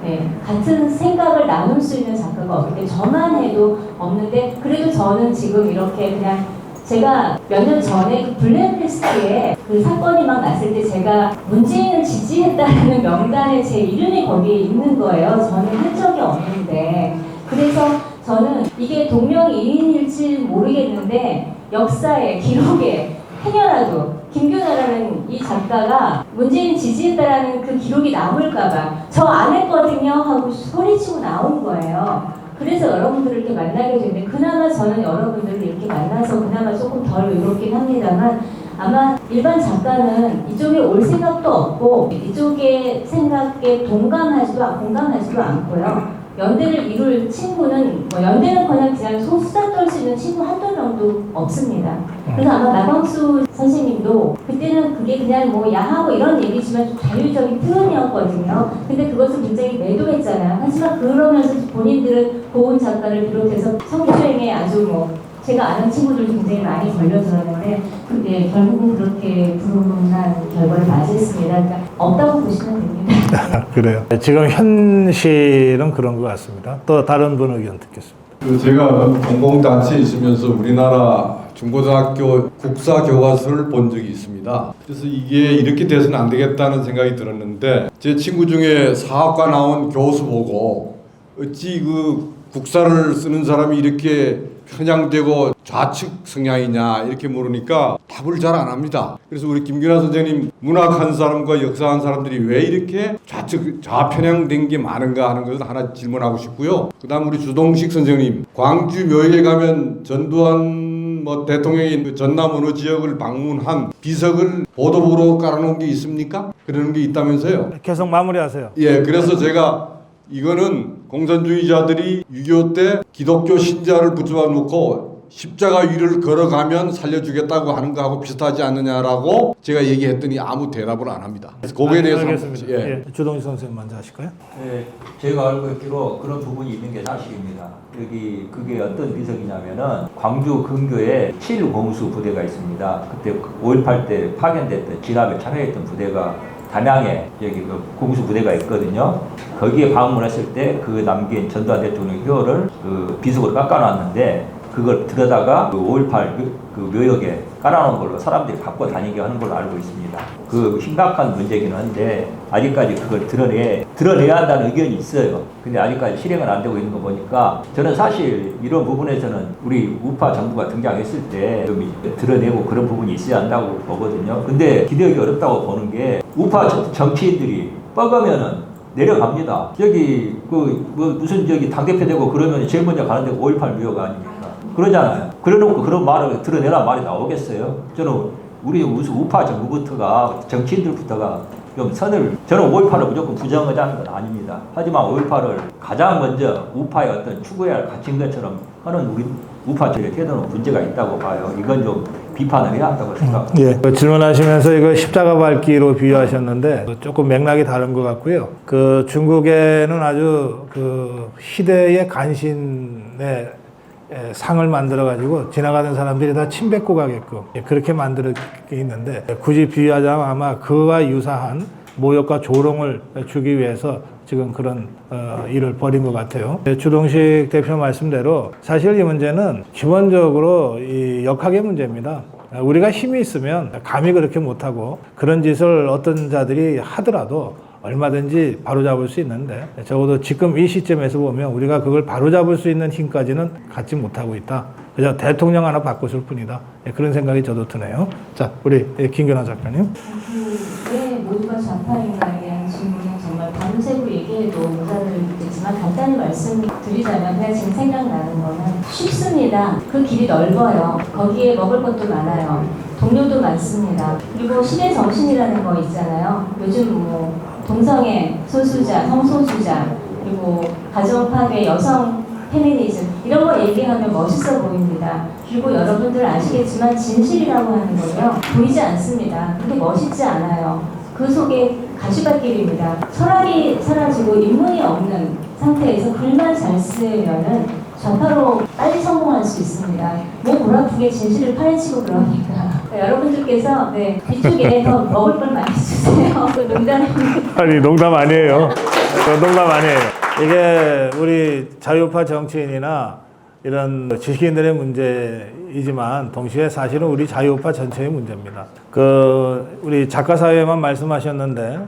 같은 생각을 나눌 수 있는 작가가 없기 때문에 저만 해도 없는데 그래도 저는 지금 이렇게 그냥 제가 몇 년 전에 그 블랙리스트에 그 사건이 막 났을 때 제가 문재인을 지지했다는 명단에 제 이름이 거기에 있는 거예요. 저는 한 적이 없는데. 그래서 저는 이게 동명이인일지 모르겠는데 역사에, 기록에 행여라도 김규나라는 이 작가가 문재인 지지했다라는 그 기록이 남을까봐 저 안 했거든요 하고 소리치고 나온 거예요. 그래서 여러분들을 이렇게 만나게 됐는데 그나마 저는 여러분들을 이렇게 만나서 그나마 조금 덜 외롭긴 합니다만 아마 일반 작가는 이쪽에 올 생각도 없고 이쪽의 생각에 공감하지도 않고요. 연대를 이룰 친구는 연대는커녕 그냥 수다 떨 수 있는 친구 한두 명도 없습니다. 그래서 아마 나광수 선생님도 그때는 그게 그냥 야하고 이런 얘기지만 좀 자율적인 표현이었거든요. 근데 그것을 굉장히 매도했잖아요. 하지만 그러면서 본인들은 고은 작가를 비롯해서 성추행에 아주 제가 아는 친구들 굉장히 많이 걸려들었는데 그게 결국은 그렇게 불운한 결과를 맞이했습니다. 그러니까 없다고 보시면 됩니다. 그래요. 지금 현실은 그런 것 같습니다. 또 다른 분 의견 듣겠습니다. 제가 공공단체에 있으면서 우리나라 중고등학교 국사 교과서를 본 적이 있습니다. 그래서 이게 이렇게 돼서는 안 되겠다는 생각이 들었는데 제 친구 중에 사학과 나온 교수 보고 어찌 그 국사를 쓰는 사람이 이렇게 편향되고 좌측 성향이냐 이렇게 물으니까 답을 잘 안 합니다. 그래서 우리 김규나 선생님 문학한 사람과 역사한 사람들이 왜 이렇게 좌편향된 게 많은가 하는 것을 하나 질문하고 싶고요. 그 다음 우리 주동식 선생님 광주 묘역에 가면 전두환 대통령이 그 전남 어느 지역을 방문한 비석을 보도부로 깔아놓은 게 있습니까? 그런 게 있다면서요. 계속 마무리하세요. 예, 그래서 제가 이거는 공산주의자들이 6.25 때 기독교 신자를 붙잡아 놓고 십자가 위를 걸어가면 살려주겠다고 하는 거하고 비슷하지 않느냐라고 제가 얘기했더니 아무 대답을 안 합니다. 그래서 거기에 대해서 알겠습니다. 예. 주동희 선생님 먼저 하실까요? 네, 제가 알고 있기로 그런 부분이 있는 게 사실입니다. 그게 어떤 비석이냐면은 광주 근교에 7공수 부대가 있습니다. 그때 5.18 때 파견됐던 진압에 참여했던 부대가 담양에 여기 그 공수 부대가 있거든요. 거기에 방문했을 때 그 남긴 전두환 대통령 뼈를 그 비석으로 깎아놨는데 그걸 들여다가 그 5.18 그 묘역에 깔아놓은 걸로 사람들이 갖고 다니게 하는 걸로 알고 있습니다. 그 심각한 문제긴 한데 아직까지 그걸 드러내야 한다는 의견이 있어요. 근데 아직까지 실행은 안 되고 있는 거 보니까 저는 사실 이런 부분에서는 우리 우파 정부가 등장했을 때 좀 드러내고 그런 부분이 있어야 한다고 보거든요. 근데 기대하기 어렵다고 보는 게 우파 정치인들이 뻐가면은 내려갑니다. 저기 무슨 저기 당대표 되고 그러면 제일 먼저 가는 데가 5.18 묘역 아닙니까? 그러잖아요. 그래놓고 그런 말을 드러내라 말이 나오겠어요? 저는 우리 우파 정부부터가 정치인들부터가 좀 저는 5.18을 무조건 부정하자는 건 아닙니다. 하지만 5.18을 가장 먼저 우파의 어떤 추구해야 할 가치인 것처럼 하는 우리 우파 쪽의 태도는 문제가 있다고 봐요. 이건 좀 비판을 해야 한다고 생각합니다. 예. 질문하시면서 이거 십자가 밟기로 비유하셨는데 조금 맥락이 다른 것 같고요. 그 중국에는 아주 그 시대의 간신의 상을 만들어 가지고 지나가는 사람들이 다 침 뱉고 가게끔 그렇게 만들어 있는데 굳이 비유하자면 아마 그와 유사한 모욕과 조롱을 주기 위해서 지금 그런 일을 벌인 것 같아요. 주동식 대표 말씀대로 사실 이 문제는 기본적으로 이 역학의 문제입니다. 우리가 힘이 있으면 감히 그렇게 못하고 그런 짓을 어떤 자들이 하더라도 얼마든지 바로잡을 수 있는데 적어도 지금 이 시점에서 보면 우리가 그걸 바로잡을 수 있는 힘까지는 갖지 못하고 있다. 그저 대통령 하나 바꿨을 뿐이다. 그런 생각이 저도 드네요. 자, 우리 김규나 작가님. 왜 모두가 좌파인가에 대한 질문은 정말 밤새고 얘기해도 모자르겠지만 간단히 말씀드리자면 그냥 지금 생각나는 거는 쉽습니다. 그 길이 넓어요. 거기에 먹을 것도 많아요. 동료도 많습니다. 그리고 시대 정신이라는 거 있잖아요. 요즘 동성애, 소수자, 성소수자, 그리고 가정 파괴, 여성 페미니즘 이런 거 얘기하면 멋있어 보입니다. 그리고 여러분들 아시겠지만 진실이라고 하는 거요 보이지 않습니다. 그렇게 멋있지 않아요. 그 속에 가시밭길입니다. 철학이 사라지고 인문이 없는 상태에서 글만 잘 쓰면은 좌파로 빨리 성공할 수 있습니다. 골 아프게 진실을 파헤치고 그러니까 여러분들께서 뒤쪽에 더 먹을 걸 많이 주세요. 농담입니다. 아니 농담 아니에요. 농담 아니에요. 이게 우리 자유파 정치인이나 이런 지식인들의 문제이지만 동시에 사실은 우리 자유파 전체의 문제입니다. 우리 작가 사회만 말씀하셨는데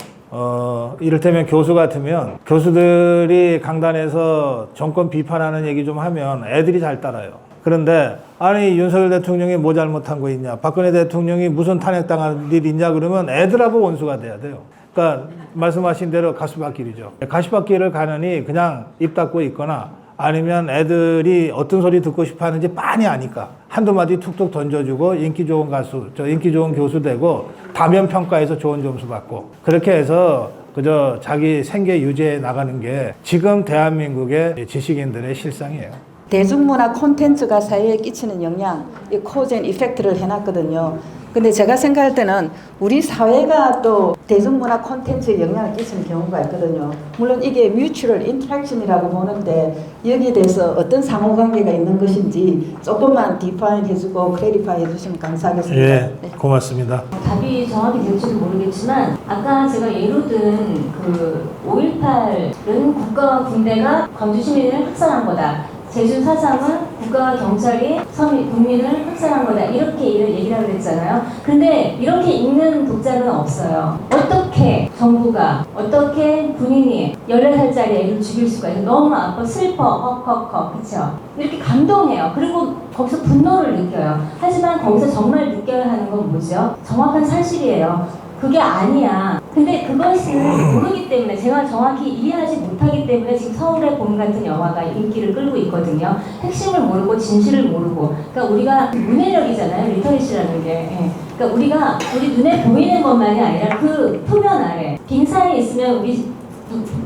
이를테면 교수 같으면 교수들이 강단에서 정권 비판하는 얘기 좀 하면 애들이 잘 따라요. 그런데 아니 윤석열 대통령이 뭐 잘못한 거 있냐, 박근혜 대통령이 무슨 탄핵당할 일 있냐 그러면 애들하고 원수가 돼야 돼요. 그러니까 말씀하신 대로 가시밭길이죠. 가시밭길을 가느니 그냥 입 닫고 있거나 아니면 애들이 어떤 소리 듣고 싶어 하는지 빤히 아니까 한두 마디 툭툭 던져주고 인기 좋은 가수, 인기 좋은 교수 되고 다면 평가에서 좋은 점수 받고 그렇게 해서 그저 자기 생계 유지해 나가는 게 지금 대한민국의 지식인들의 실상이에요. 대중문화 콘텐츠가 사회에 끼치는 영향, 이 코즈 앤 이펙트를 해놨거든요. 근데 제가 생각할 때는 우리 사회가 또 대중문화 콘텐츠에 영향을 끼치는 경우가 있거든요. 물론 이게 뮤추얼 인터랙션이라고 보는데 여기에 대해서 어떤 상호관계가 있는 것인지 조금만 디파인 해주고 클래리파이 해주시면 감사하겠습니다. 예, 고맙습니다. 답이 정확히 될지는 모르겠지만 아까 제가 예로 든 그 5.18은 국가와 군대가 광주 시민을 학살한 거다. 제주 4.3은 국가와 경찰이 국민을 학살한 거다. 이렇게 얘기를 하고 그랬잖아요. 근데 이렇게 읽는 독자는 없어요. 어떻게 정부가, 어떻게 군인이 14살짜리 애를 죽일 수가 있어. 너무 아파, 슬퍼, 헉헉헉, 그쵸? 이렇게 감동해요. 그리고 거기서 분노를 느껴요. 하지만 거기서 정말 느껴야 하는 건 뭐죠? 정확한 사실이에요. 그게 아니야. 근데 그것을 모르기 때문에, 제가 정확히 이해하지 못하기 때문에 지금 서울의 봄 같은 영화가 인기를 끌고 있거든요. 핵심을 모르고 진실을 모르고. 그러니까 우리가 문해력이잖아요. 리터리시라는 게. 예. 그러니까 우리가 우리 눈에 보이는 것만이 아니라 그 표면 아래 빙산이 있으면 우리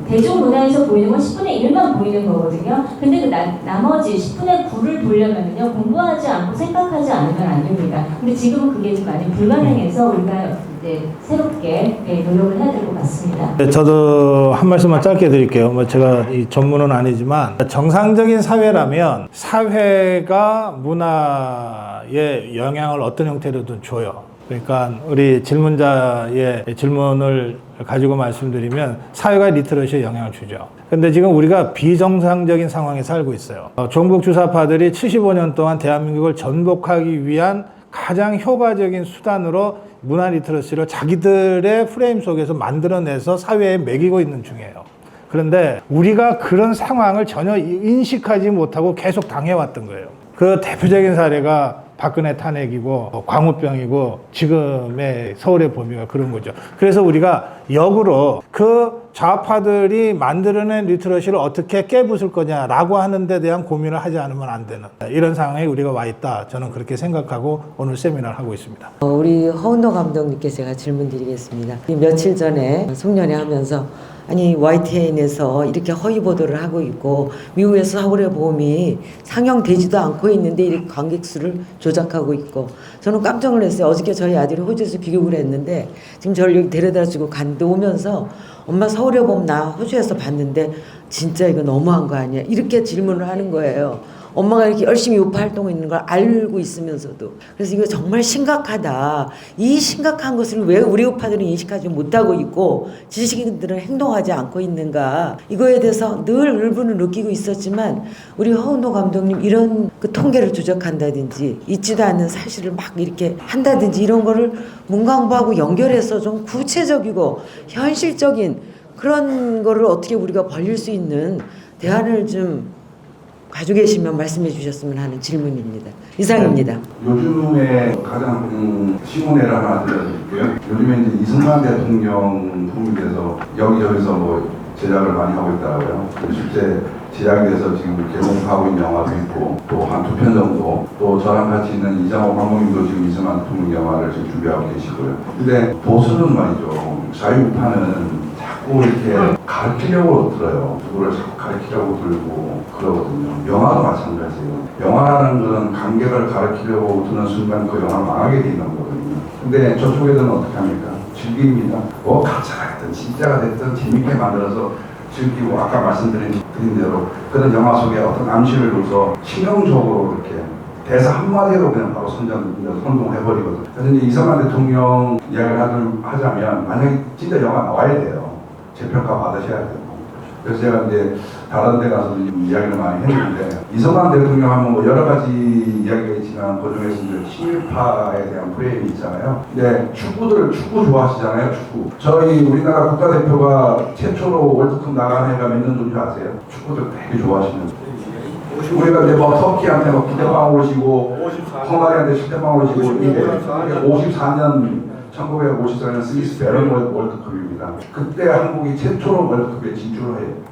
대중문화에서 보이는 건 10분의 1만 보이는 거거든요. 근데 그 나머지 10분의 9를 보려면요, 공부하지 않고 생각하지 않으면 안 됩니다. 근데 지금은 그게 좀 많이 불가능해서 우리가 이제 새롭게 노력을 해야 될 것 같습니다. 저도 한 말씀만 짧게 드릴게요. 뭐 제가 이 전문은 아니지만 정상적인 사회라면 사회가 문화에 영향을 어떤 형태로든 줘요. 그러니까 우리 질문자의 질문을 가지고 말씀드리면 사회가 리터러시에 영향을 주죠. 근데 지금 우리가 비정상적인 상황에 살고 있어요. 종북 주사파들이 75년 동안 대한민국을 전복하기 위한 가장 효과적인 수단으로 문화 리터러시를 자기들의 프레임 속에서 만들어내서 사회에 먹이고 있는 중이에요. 그런데 우리가 그런 상황을 전혀 인식하지 못하고 계속 당해왔던 거예요. 그 대표적인 사례가 박근혜 탄핵이고 광우병이고 지금의 서울의 봄이가 그런 거죠. 그래서 우리가 역으로 그 좌파들이 만들어낸 리터러시를 어떻게 깨부술 거냐라고 하는 데 대한 고민을 하지 않으면 안 되는 이런 상황에 우리가 와 있다. 저는 그렇게 생각하고 오늘 세미나를 하고 있습니다. 우리 허은도 감독님께 제가 질문 드리겠습니다. 며칠 전에 송년회 하면서 아니 YTN에서 이렇게 허위 보도를 하고 있고 미국에서 서울의 봄이 상영되지도 않고 있는데 이렇게 관객 수를 조작하고 있고 저는 깜짝 놀랐어요. 어저께 저희 아들이 호주에서 귀국을 했는데 지금 저를 여기 데려다주고 갔는데 오면서 엄마 서울의 봄 나 호주에서 봤는데 진짜 이거 너무한 거 아니야? 이렇게 질문을 하는 거예요. 엄마가 이렇게 열심히 우파 활동하고 있는 걸 알고 있으면서도. 그래서 이거 정말 심각하다. 이 심각한 것을 왜 우리 우파들은 인식하지 못하고 있고 지식인들은 행동하지 않고 있는가. 이거에 대해서 늘 울분을 느끼고 있었지만 우리 허은도 감독님 이런 그 통계를 조작한다든지 있지도 않는 사실을 막 이렇게 한다든지 이런 거를 문광부하고 연결해서 좀 구체적이고 현실적인 그런 거를 어떻게 우리가 벌릴 수 있는 대안을 좀 가지고 계시면 말씀해 주셨으면 하는 질문입니다. 이상입니다. 요즘에 가장 시문회를 하나 들려드릴게요. 요즘에 이제 이승만 대통령 통일돼서 여기저기서 뭐 제작을 많이 하고 있더라고요. 실제 제작에서 지금 개봉하고 있는 영화도 있고 또 한 2편 정도 또 저랑 같이 있는 이장호 감독님도 지금 이승만 대통령 영화를 지금 준비하고 계시고요. 근데 보수는 말이죠. 자유우파는 자꾸 이렇게 가르치려고 들어요. 누구를 자꾸 가르치려고 들고 그러거든요. 영화도 마찬가지예요. 영화라는 것은 관객을 가르치려고 드는 순간 그 영화가 망하게 되는 거거든요. 근데 저쪽에서는 어떻게 합니까? 즐깁니다. 뭐 가짜가 됐든 진짜가 됐든 재밌게 만들어서 즐기고 아까 말씀드린 대로 그런 영화 속에 어떤 암시를 줘서 실용적으로 이렇게 대사 한마디로 그냥 바로 선동을 해버리거든요. 그래서 이제 이승만 대통령 이야기를 하자면 만약에 진짜 영화 나와야 돼요. 재평가 받으셔야 되고. 그래서 제가 이제 다른 데 가서 이야기를 많이 했는데 이승만 대통령 하면 뭐 여러 가지 이야기가 있지만 그중에서 이제 친일파에 대한 프레임이 있잖아요. 근데 축구 좋아하시잖아요. 축구. 저희 우리나라 국가대표가 최초로 월드컵 나간 해가 몇 년 전인지 아세요? 축구를 되게 좋아하시는 우리가 이제 뭐 터키한테 뭐 기대방 오시고 헝가리한테 10대방 오시고 이게 54년 1954년 스위스 베른 월드컵입니다. 그때 한국이 최초로 월드컵에 진출한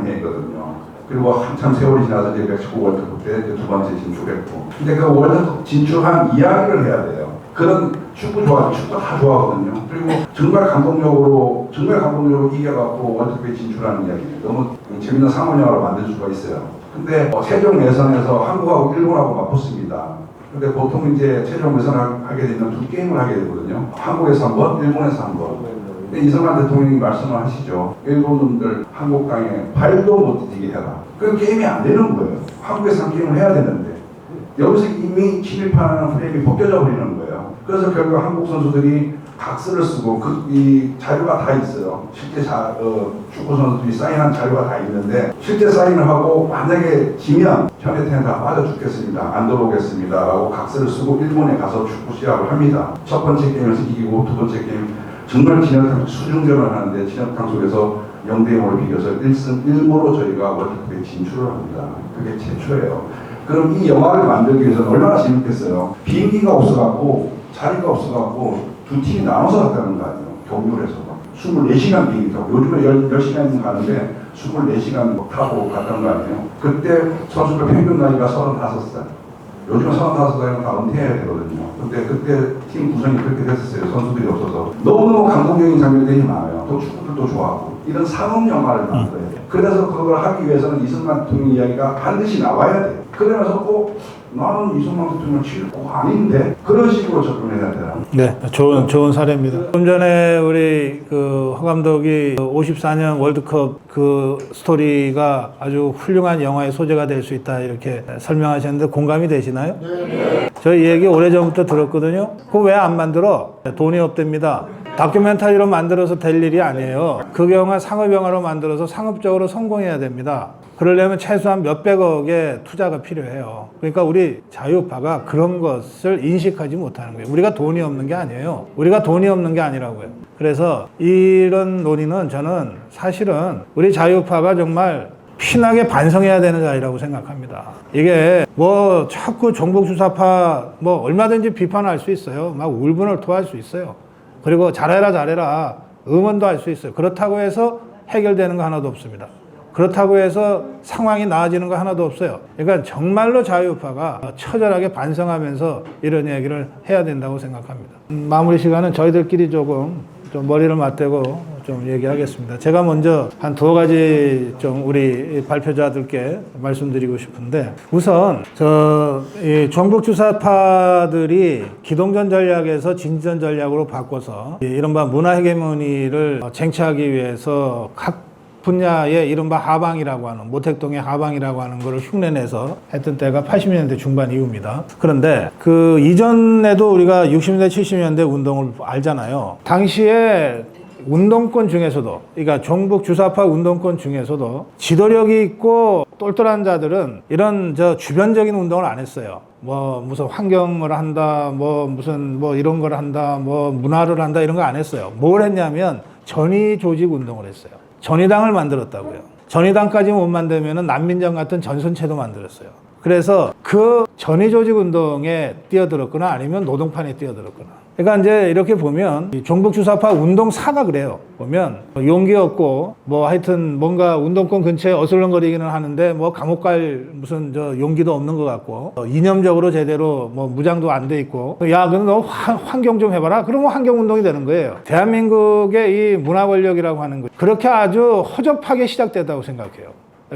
해거든요. 그리고 한참 세월이 지나서 이제 멕시코 월드컵 때 두 번째 진출했고. 근데 그 월드컵 진출한 이야기를 해야 돼요. 그런 축구 다 좋아하거든요. 그리고 정말 감동적으로 이겨갖고 월드컵에 진출하는 이야기. 너무 재밌는 상호영화를 만들 수가 있어요. 근데 최종 예선에서 한국하고 일본하고 맞붙습니다. 근데 보통 이제 최종 예선을 하게 되면 두 게임을 하게 되거든요. 한국에서 한 번, 일본에서 한 번. 근데 이승만 대통령이 말씀을 하시죠. 일본 놈들 한국 땅에 발도 못 디디게 해라. 그 게임이 안 되는 거예요. 한국에서 한 게임을 해야 되는데 여기서 이미 침입하는 프레임이 벗겨져 버리는 거예요. 그래서 결국 한국 선수들이 박스를 쓰고 이 자료가 다 있어요. 실제 축구 선수들이 사인한 자료가 다 있는데 실제 사인을 하고 만약에 지면 현대태는 다 빠져 죽겠습니다. 안 들어오겠습니다. 라고 각서를 쓰고 일본에 가서 축구 시합을 합니다. 첫 번째 게임에서 이기고 두 번째 게임 정말 진흙탕 수중전을 하는데 진흙탕 속에서 0대0으로 비겨서 1승 1무로 저희가 월드컵에 진출을 합니다. 그게 최초예요. 그럼 이 영화를 만들기 위해서는 얼마나 재밌겠어요. 비행기가 없어갖고 자리가 없어갖고 두 팀이 나눠서 갔다는 거 아니에요. 경유를 해서 24시간 비행기 타고 요즘에 10시간 가는데 24시간 타고 갔다는 거 아니에요. 그때 선수들 평균 나이가 35살. 요즘은 35살이면 다 은퇴해야 되거든요. 근데 그때 팀 구성이 그렇게 됐었어요. 선수들이 없어서. 너무너무 감동적인 장면들이 많아요. 또 축구들도 좋아하고. 이런 상업 영화를 만들어야 돼요. 그래서 그걸 하기 위해서는 이승만 대통령 이야기가 반드시 나와야 돼요. 그러면서 꼭 나는 이승만 대통령 꼭 아닌데 그런 식으로 접근해야 돼요. 네, 좋은 사례입니다. 좀 전에 우리 허 감독이 54년 월드컵 그 스토리가 아주 훌륭한 영화의 소재가 될 수 있다 이렇게 설명하셨는데 공감이 되시나요? 네. 저 이 얘기 오래전부터 들었거든요. 그거 왜 안 만들어? 돈이 없답니다. 다큐멘터리로 만들어서 될 일이 아니에요. 그 영화 상업영화로 만들어서 상업적으로 성공해야 됩니다. 그러려면 최소한 몇백억의 투자가 필요해요. 그러니까 우리 자유파가 그런 것을 인식하지 못하는 거예요. 우리가 돈이 없는 게 아니에요. 우리가 돈이 없는 게 아니라고요. 그래서 이런 논의는 저는 사실은 우리 자유파가 정말 피나게 반성해야 되는 자리라고 생각합니다. 이게 자꾸 종북주사파 얼마든지 비판할 수 있어요. 막 울분을 토할 수 있어요. 그리고 잘해라 응원도 할 수 있어요. 그렇다고 해서 해결되는 거 하나도 없습니다. 그렇다고 해서 상황이 나아지는 거 하나도 없어요. 그러니까 정말로 자유파가 처절하게 반성하면서 이런 얘기를 해야 된다고 생각합니다. 마무리 시간은 저희들끼리 좀 머리를 맞대고 좀 얘기하겠습니다. 제가 먼저 한 두 가지 좀 우리 발표자들께 말씀드리고 싶은데, 우선 이 종북주사파들이 기동전 전략에서 진전 전략으로 바꿔서 이른바 문화 헤게모니를 쟁취하기 위해서 각 분야의 이른바 하방이라고 하는, 모택동의 하방이라고 하는 것을 흉내내서 했던 때가 80년대 중반 이후입니다. 그런데 그 이전에도 우리가 60년대 70년대 운동을 알잖아요. 당시에 운동권 중에서도, 그러니까 종북 주사파 운동권 중에서도 지도력이 있고 똘똘한 자들은 이런 주변적인 운동을 안 했어요. 무슨 환경을 한다, 이런 걸 한다, 문화를 한다, 이런 거 안 했어요. 뭘 했냐면 전위 조직 운동을 했어요. 전위당을 만들었다고요. 전위당까지 못 만들면 난민정 같은 전선체도 만들었어요. 그래서 그 전위 조직 운동에 뛰어들었거나 아니면 노동판에 뛰어들었거나. 그러니까 이제 이렇게 보면 종북주사파 운동사가 그래요. 보면 용기 없고 하여튼 뭔가 운동권 근처에 어슬렁거리기는 하는데 감옥 갈 무슨 용기도 없는 것 같고, 이념적으로 제대로 무장도 안 돼 있고, 야 그럼 너 환경 좀 해봐라. 그러면 환경운동이 되는 거예요. 대한민국의 이 문화 권력이라고 하는 거 그렇게 아주 허접하게 시작됐다고 생각해요.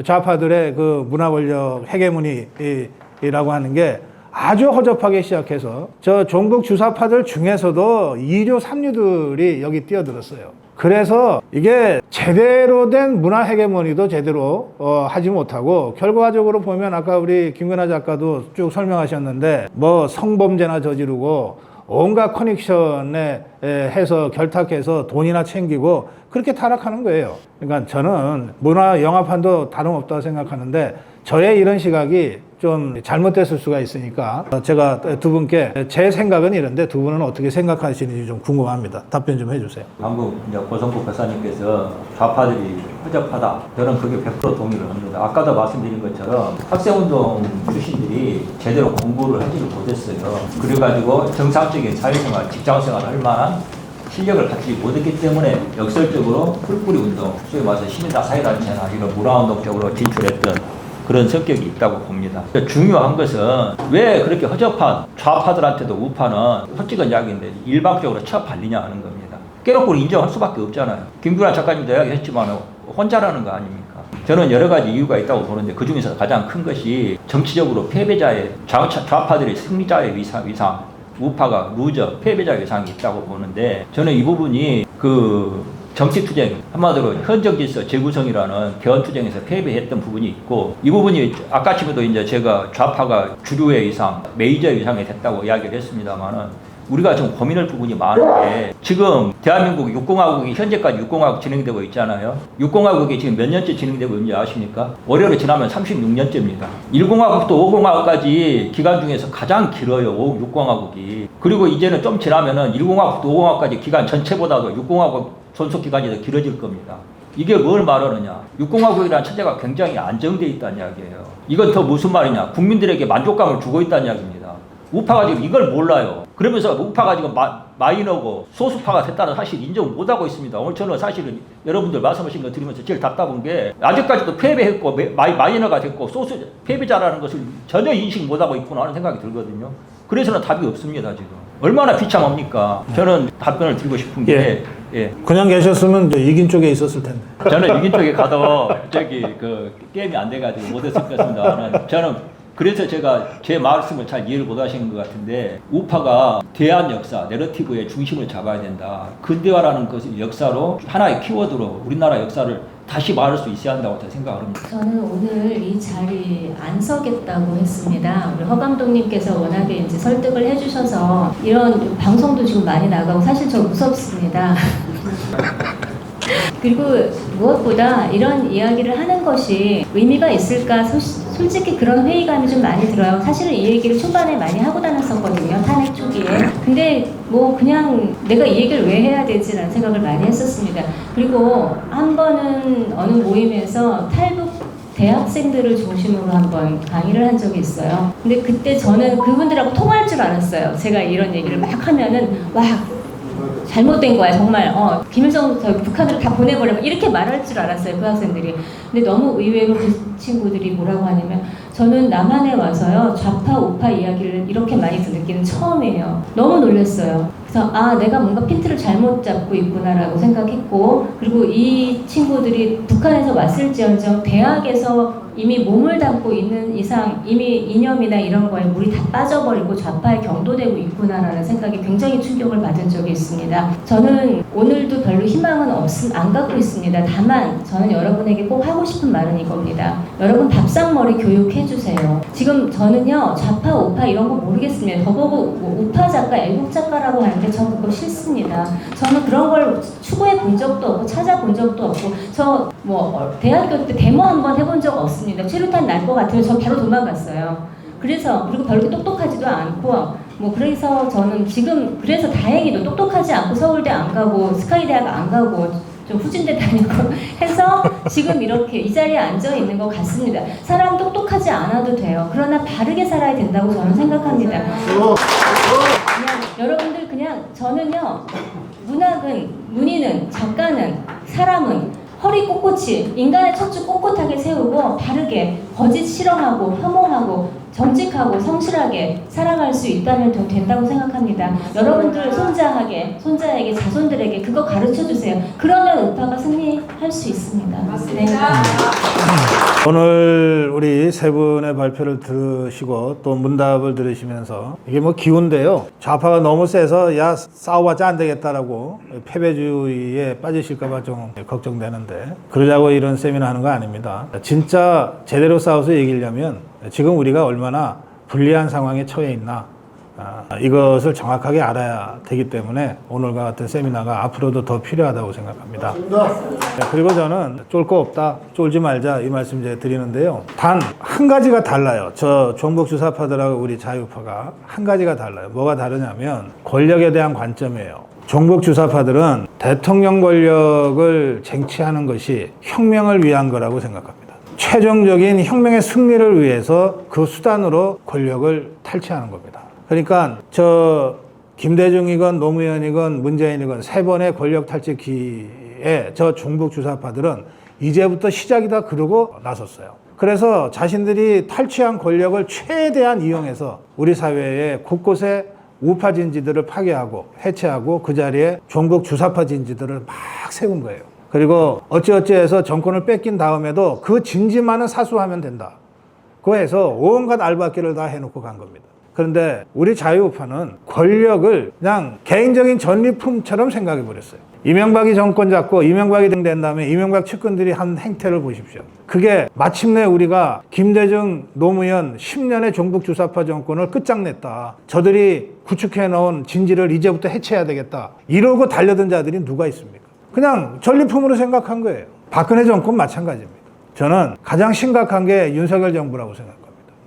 좌파들의 그 문화 권력 헤게모니라고 하는 게 아주 허접하게 시작해서 종북 주사파들 중에서도 2류, 3류들이 여기 뛰어들었어요. 그래서 이게 제대로 된 문화 헤게모니도 제대로 하지 못하고, 결과적으로 보면 아까 우리 김근하 작가도 쭉 설명하셨는데 성범죄나 저지르고 온갖 커넥션에 해서 결탁해서 돈이나 챙기고 그렇게 타락하는 거예요. 그러니까 저는 문화 영화판도 다름없다고 생각하는데, 저의 이런 시각이 좀 잘못됐을 수가 있으니까 제가 두 분께 제 생각은 이런데 두 분은 어떻게 생각하시는지 좀 궁금합니다. 답변 좀 해주세요. 방금 이제 고성국 박사님께서 좌파들이 허접하다. 저는 그게 100% 동의를 합니다. 아까도 말씀드린 것처럼 학생운동 출신들이 제대로 공부를 하지를 못했어요. 그래가지고 정상적인 사회생활, 직장생활을 할 만한 실력을 갖지 못했기 때문에 역설적으로 풀뿌리 운동, 소위 말해서 시민사 사회단체나 이런 문화운동 쪽으로 진출했던 그런 성격이 있다고 봅니다. 중요한 것은 왜 그렇게 허접한 좌파들한테도 우파는 솔직한 이야기인데 일방적으로 쳐 발리냐 하는 겁니다. 깨놓고 인정할 수밖에 없잖아요. 김규란 작가님도 이야기했지만 혼자라는 거 아닙니까? 저는 여러 가지 이유가 있다고 보는데 그 중에서 가장 큰 것이 정치적으로 패배자의 좌파들의 승리자의 위상, 우파가 루저, 패배자의 위상이 있다고 보는데 저는 이 부분이 그 정치투쟁, 한마디로 현정질서 재구성이라는 개헌투쟁에서 패배했던 부분이 있고 이 부분이 아까 전에도 이제 제가 좌파가 주류의 위상, 메이저의 위상이 됐다고 이야기를 했습니다만은 우리가 좀 고민할 부분이 많은데 지금 대한민국 6공화국이 현재까지 6공화국 진행되고 있잖아요. 6공화국이 지금 몇 년째 진행되고 있는지 아십니까? 올해로 지나면 36년째입니다. 1공화국부터 5공화국까지 기간 중에서 가장 길어요. 6공화국이. 그리고 이제는 좀 지나면은 1공화국부터 5공화국까지 기간 전체보다도 6공화국 존속 기간이 더 길어질 겁니다. 이게 뭘 말하느냐? 6공화국이라는 체제가 굉장히 안정되어 있다는 이야기예요. 이건 더 무슨 말이냐? 국민들에게 만족감을 주고 있다는 이야기입니다. 우파가 지금 이걸 몰라요. 그러면서 우파가 지금 마이너고 소수파가 됐다는 사실 인정 못하고 있습니다. 오늘 저는 사실은 여러분들 말씀하신 거 들으면서 제일 답답한 게 아직까지도 패배했고 마이너가 됐고 소수 패배자라는 것을 전혀 인식 못하고 있구나 하는 생각이 들거든요. 그래서는 답이 없습니다. 지금. 얼마나 비참합니까? 저는 답변을 드리고 싶은 게 그냥 계셨으면 이제 이긴 쪽에 있었을 텐데. 저는 이긴 쪽에 가도 그 게임이 안 돼가지고 못했을 것 같습니다. 저는 그래서 제가 제 말씀을 잘 이해를 못 하시는 것 같은데 우파가 대한 역사, 내러티브의 중심을 잡아야 된다. 근대화라는 것을 역사로 하나의 키워드로 우리나라 역사를 다시 말할 수 있어야 한다고 생각을 합니다. 저는 오늘 이 자리에 안 서겠다고 했습니다. 우리 허 감독님께서 워낙에 이제 설득을 해주셔서 이런 방송도 지금 많이 나가고 사실 저 무섭습니다. 그리고 무엇보다 이런 이야기를 하는 것이 의미가 있을까 솔직히 그런 회의감이 좀 많이 들어요. 사실은 이 얘기를 초반에 많이 하고 다녔었거든요. 탄핵 초기에. 근데 뭐 그냥 내가 이 얘기를 왜 해야 되지라는 생각을 많이 했었습니다. 그리고 한 번은 어느 모임에서 탈북 대학생들을 중심으로 한번 강의를 한 적이 있어요. 근데 그때 저는 그분들하고 통할 줄 알았어요. 제가 이런 얘기를 막 하면은 와 잘못된 거야 정말 김일성 북한으로 다 보내버려 이렇게 말할 줄 알았어요 그 학생들이. 근데 너무 의외로 그 친구들이 뭐라고 하냐면 저는 남한에 와서요 좌파 우파 이야기를 이렇게 많이 듣기는 처음이에요. 너무 놀랐어요. 그래서 아 내가 뭔가 핀트를 잘못 잡고 있구나라고 생각했고 그리고 이 친구들이 북한에서 왔을지언정 대학에서 이미 몸을 담고 있는 이상 이미 이념이나 이런 거에 물이 다 빠져버리고 좌파에 경도되고 있구나라는 생각이 굉장히 충격을 받은 적이 있습니다. 저는 오늘도 별로 희망은 안 갖고 있습니다. 다만 저는 여러분에게 꼭 하고 싶은 말은 이겁니다. 여러분 밥상머리 교육해주세요. 지금 저는요 좌파 우파 이런 거 모르겠습니다. 저보고 우파 작가 애국 작가라고 하는데 저 그거 싫습니다. 저는 그런 걸 추구해 본 적도 없고 찾아본 적도 없고 저 대학교 때 데모 한번 해본 적 없습니다. 최루탄 날 것 같으면 저 바로 도망갔어요. 그래서 그리고 별로 똑똑하지도 않고 그래서 저는 지금 그래서 다행히도 똑똑하지 않고 서울대 안 가고 스카이대학 안 가고 좀 후진대 다니고 해서 지금 이렇게 이 자리에 앉아 있는 것 같습니다. 사람 똑똑하지 않아도 돼요. 그러나 바르게 살아야 된다고 저는 생각합니다. 여러분들 그냥 저는요 문희는 작가는 사람은 허리 꼿꼿이 인간의 척추 꼿꼿하게 세우고 바르게 거짓 실험하고 혐오하고 정직하고 성실하게 살아갈 수 있다면 더 된다고 생각합니다. 여러분들 손자에게 자손들에게 그거 가르쳐주세요. 그러면 우파가 승리할 수 있습니다. 네. 오늘 우리 세 분의 발표를 들으시고 또 문답을 들으시면서 이게 기운데요. 좌파가 너무 세서 야 싸워봤자 안 되겠다라고 패배주의에 빠지실까봐 좀 걱정되는데 그러자고 이런 세미나 하는 거 아닙니다. 진짜 제대로 싸워서 이기려면 지금 우리가 얼마나 불리한 상황에 처해 있나 이것을 정확하게 알아야 되기 때문에 오늘과 같은 세미나가 앞으로도 더 필요하다고 생각합니다. 네, 그리고 저는 쫄 거 없다, 쫄지 말자 이 말씀 이제 드리는데요. 단 한 가지가 달라요. 저 종북 주사파들하고 우리 자유파가 한 가지가 달라요. 뭐가 다르냐면 권력에 대한 관점이에요. 종북 주사파들은 대통령 권력을 쟁취하는 것이 혁명을 위한 거라고 생각합니다. 최종적인 혁명의 승리를 위해서 그 수단으로 권력을 탈취하는 겁니다. 그러니까 저 김대중이건 노무현이건 문재인이건 세 번의 권력 탈취 기에 저 종북 주사파들은 이제부터 시작이다 그러고 나섰어요. 그래서 자신들이 탈취한 권력을 최대한 이용해서 우리 사회의 곳곳에 우파 진지들을 파괴하고 해체하고 그 자리에 종북 주사파 진지들을 막 세운 거예요. 그리고 어찌어찌해서 정권을 뺏긴 다음에도 그 진지만은 사수하면 된다. 그거 해서 온갖 알바끼를 다 해놓고 간 겁니다. 그런데 우리 자유우파는 권력을 그냥 개인적인 전리품처럼 생각해 버렸어요. 이명박이 정권 잡고 이명박이 된 다음에 이명박 측근들이 한 행태를 보십시오. 그게 마침내 우리가 김대중, 노무현 10년의 종북 주사파 정권을 끝장냈다. 저들이 구축해 놓은 진지를 이제부터 해체해야 되겠다. 이러고 달려든 자들이 누가 있습니까? 그냥 전리품으로 생각한 거예요. 박근혜 정권 마찬가지입니다. 저는 가장 심각한 게 윤석열 정부라고 생각합니다.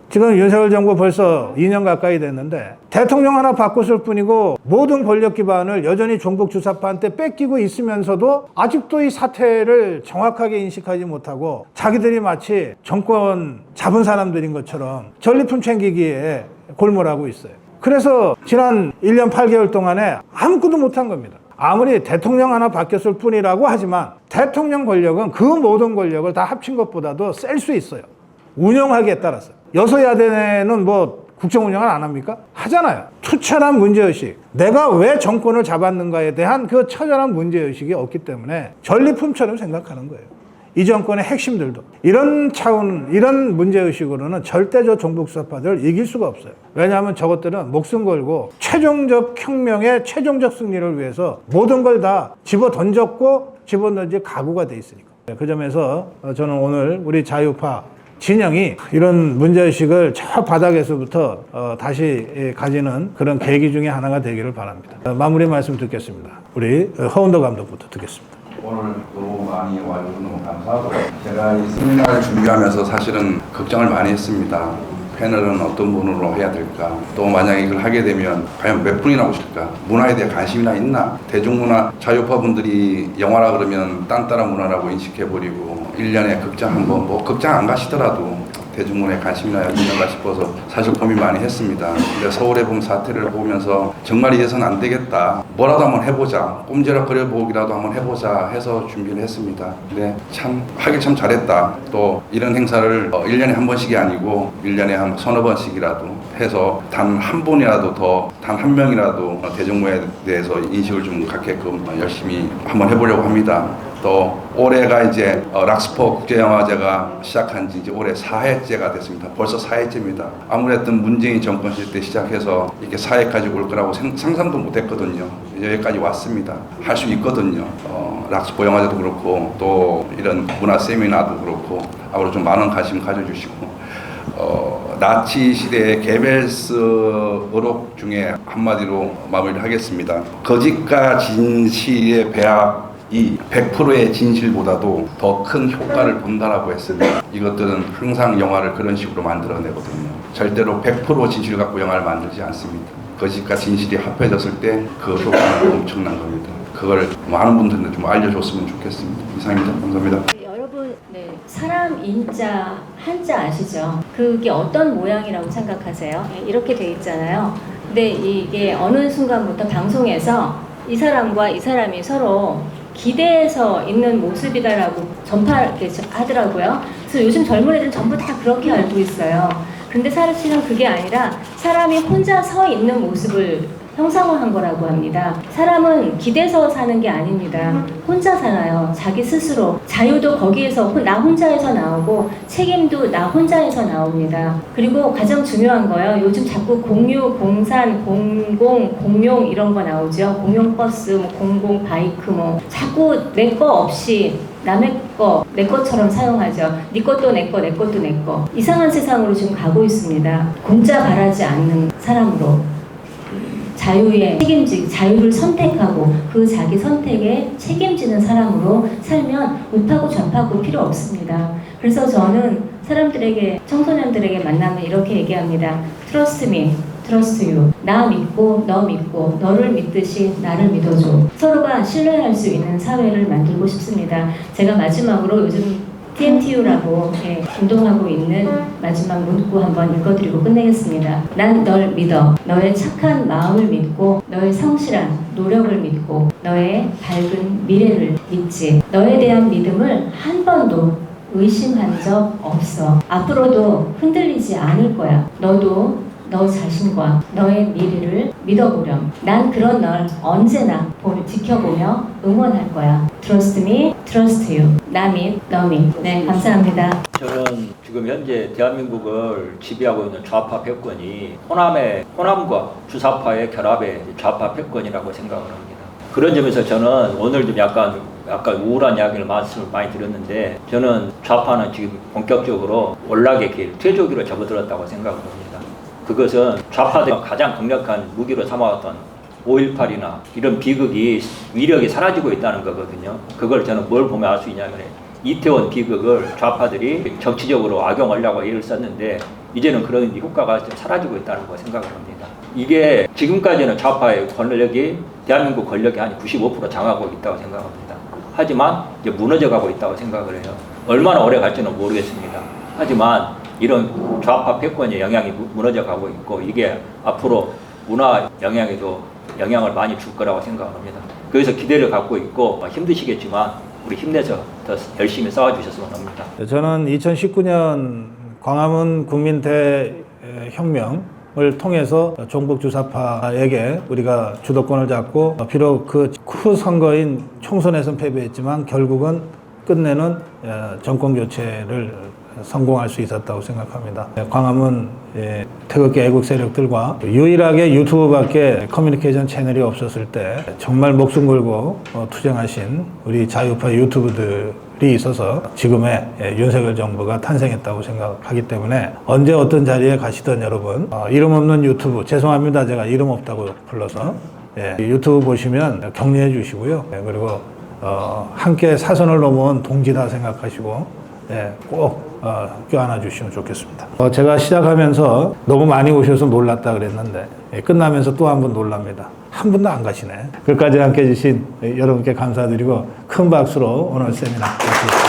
지금 윤석열 정부 벌써 2년 가까이 됐는데 대통령 하나 바꿨을 뿐이고 모든 권력 기반을 여전히 종북 주사파한테 뺏기고 있으면서도 아직도 이 사태를 정확하게 인식하지 못하고 자기들이 마치 정권 잡은 사람들인 것처럼 전리품 챙기기에 골몰하고 있어요. 그래서 지난 1년 8개월 동안에 아무것도 못한 겁니다. 아무리 대통령 하나 바뀌었을 뿐이라고 하지만 대통령 권력은 그 모든 권력을 다 합친 것보다도 셀 수 있어요. 운영하기에 따라서. 여소야대는 뭐 국정 운영을 안 합니까? 하잖아요. 투철한 문제의식. 내가 왜 정권을 잡았는가에 대한 그 처절한 문제의식이 없기 때문에 전리품처럼 생각하는 거예요. 이 정권의 핵심들도. 이런 차원, 이런 문제의식으로는 절대 저 종북주사파들을 이길 수가 없어요. 왜냐하면 저것들은 목숨 걸고 최종적 혁명의 최종적 승리를 위해서 모든 걸 다 집어 던졌고 집어던질 각오가 돼 있으니까. 그 점에서 저는 오늘 우리 자유파 진영이 이런 문제의식을 저 바닥에서부터 다시 가지는 그런 계기 중에 하나가 되기를 바랍니다. 마무리 말씀 듣겠습니다. 우리 허운도 감독부터 듣겠습니다. 오늘 너무 많이 와주셔서 너무 감사하고 제가 이 세미나를 준비하면서 사실은 걱정을 많이 했습니다. 패널은 어떤 분으로 해야 될까? 또 만약에 이걸 하게 되면 과연 몇 분이나 오실까? 문화에 대해 관심이나 있나? 대중문화 자유파 분들이 영화라 그러면 딴따라 문화라고 인식해버리고 1년에 극장 한 번, 뭐 극장 안 가시더라도 대중문화에 관심이나 있는가 싶어서 사실 고민 많이 했습니다. 근데 서울의 봄 사태를 보면서 정말 이래서는 안 되겠다. 뭐라도 한번 해보자. 꼼지락 그려보기라도 한번 해보자 해서 준비를 했습니다. 근데 참 하길 참 잘했다. 또 이런 행사를 1년에 한 번씩이 아니고 1년에 한 서너 번씩이라도 해서 단 한 분이라도 더, 단 한 명이라도 대중문화에 대해서 인식을 좀 갖게끔 열심히 한번 해보려고 합니다. 또 올해가 이제 락스포 국제영화제가 시작한 지 이제 올해 4회째가 됐습니다. 벌써 4회째입니다. 아무래도 문재인 정권 시절 때 시작해서 이렇게 4회까지 올 거라고 상상도 못 했거든요. 여기까지 왔습니다. 할 수 있거든요. 락스포 영화제도 그렇고 또 이런 문화 세미나도 그렇고 앞으로 좀 많은 관심 가져주시고 나치 시대의 게벨스 어록 중에 한마디로 마무리를 하겠습니다. 거짓과 진실의 배합 이 100%의 진실보다도 더 큰 효과를 본다라고 했습니다. 이것들은 항상 영화를 그런 식으로 만들어내거든요. 절대로 100% 진실 갖고 영화를 만들지 않습니다. 거짓과 진실이 합해졌을 때 그 효과는 엄청난 겁니다. 그걸 많은 분들한테 좀 알려줬으면 좋겠습니다. 이상입니다. 감사합니다. 여러분, 사람 인자 한자 아시죠? 그게 어떤 모양이라고 생각하세요? 이렇게 돼 있잖아요. 근데 이게 어느 순간부터 방송에서 이 사람과 이 사람이 서로 기대해서 있는 모습이다라고 전파하더라고요. 그래서 요즘 젊은 애들은 전부 다 그렇게 알고 있어요. 근데 사실은 그게 아니라 사람이 혼자 서 있는 모습을 형상화한 거라고 합니다. 사람은 기대서 사는 게 아닙니다. 혼자 살아요. 자기 스스로. 자유도 거기에서 나 혼자에서 나오고 책임도 나 혼자에서 나옵니다. 그리고 가장 중요한 거요. 요즘 자꾸 공유, 공산, 공공, 공용 이런 거 나오죠. 공용 버스, 뭐 공공 바이크 뭐 자꾸 내 거 없이 남의 거, 내 것처럼 사용하죠. 네 것도 내 거, 내 것도 내 거. 이상한 세상으로 지금 가고 있습니다. 공짜 바라지 않는 사람으로. 자유의 책임지, 자유를 선택하고 그 자기 선택에 책임지는 사람으로 살면 우파고 좌파고 필요 없습니다. 그래서 저는 사람들에게, 청소년들에게 만나면 이렇게 얘기합니다. Trust me, trust you. 나 믿고 너 믿고 너를 믿듯이 나를 믿어줘. 서로가 신뢰할 수 있는 사회를 만들고 싶습니다. 제가 마지막으로 요즘 TMTU라고 운동하고 있는 마지막 문구 한번 읽어드리고 끝내겠습니다. 난 널 믿어. 너의 착한 마음을 믿고 너의 성실한 노력을 믿고 너의 밝은 미래를 믿지. 너에 대한 믿음을 한 번도 의심한 적 없어. 앞으로도 흔들리지 않을 거야. 너도 너 자신과 너의 미래를 믿어보렴. 난 그런 널 언제나 지켜보며 응원할 거야. Trust me, trust you. 나 믿, 너 믿. 네, 감사합니다. 저는 지금 현재 대한민국을 지배하고 있는 좌파 패권이 호남과 주사파의 결합의 좌파 패권이라고 생각을 합니다. 그런 점에서 저는 오늘 좀 약간 우울한 이야기를 말씀을 많이 드렸는데, 저는 좌파는 지금 본격적으로 올락의 길, 퇴조기로 접어들었다고 생각을 합니다. 그것은 좌파들이 가장 강력한 무기로 삼아왔던 5.18이나 이런 비극이 위력이 사라지고 있다는 거거든요. 그걸 저는 뭘 보면 알 수 있냐면, 이태원 비극을 좌파들이 정치적으로 악용하려고 애를 썼는데 이제는 그런 효과가 좀 사라지고 있다는 거 생각을 합니다. 이게 지금까지는 좌파의 권력이 대한민국 권력이 한 95% 장악하고 있다고 생각합니다. 하지만 이제 무너져가고 있다고 생각을 해요. 얼마나 오래 갈지는 모르겠습니다. 하지만 이런 좌파 패권의 영향이 무너져가고 있고, 이게 앞으로 문화 영향에도 영향을 많이 줄 거라고 생각합니다. 그래서 기대를 갖고 있고, 힘드시겠지만 우리 힘내서 더 열심히 싸워주셨으면 합니다. 저는 2019년 광화문 국민대혁명을 통해서 종북 주사파에게 우리가 주도권을 잡고, 비록 그 후선거인 총선에서는 패배했지만 결국은 끝내는 정권 교체를 성공할 수 있었다고 생각합니다. 광화문 태극기 애국 세력들과 유일하게 유튜브밖에 커뮤니케이션 채널이 없었을 때 정말 목숨 걸고 투쟁하신 우리 자유파 유튜브들이 있어서 지금의 윤석열 정부가 탄생했다고 생각하기 때문에, 언제 어떤 자리에 가시던 여러분, 이름 없는 유튜브, 죄송합니다, 제가 이름 없다고 불러서, 유튜브 보시면 격려해 주시고요. 그리고 함께 사선을 넘어온 동지다 생각하시고 꼭 껴안아 주시면 좋겠습니다. 제가 시작하면서 너무 많이 오셔서 놀랐다 그랬는데, 끝나면서 또 한 번 놀랍니다. 한 분도 안 가시네. 끝까지 함께 해주신 여러분께 감사드리고 큰 박수로 오늘 세미나 마치겠습니다.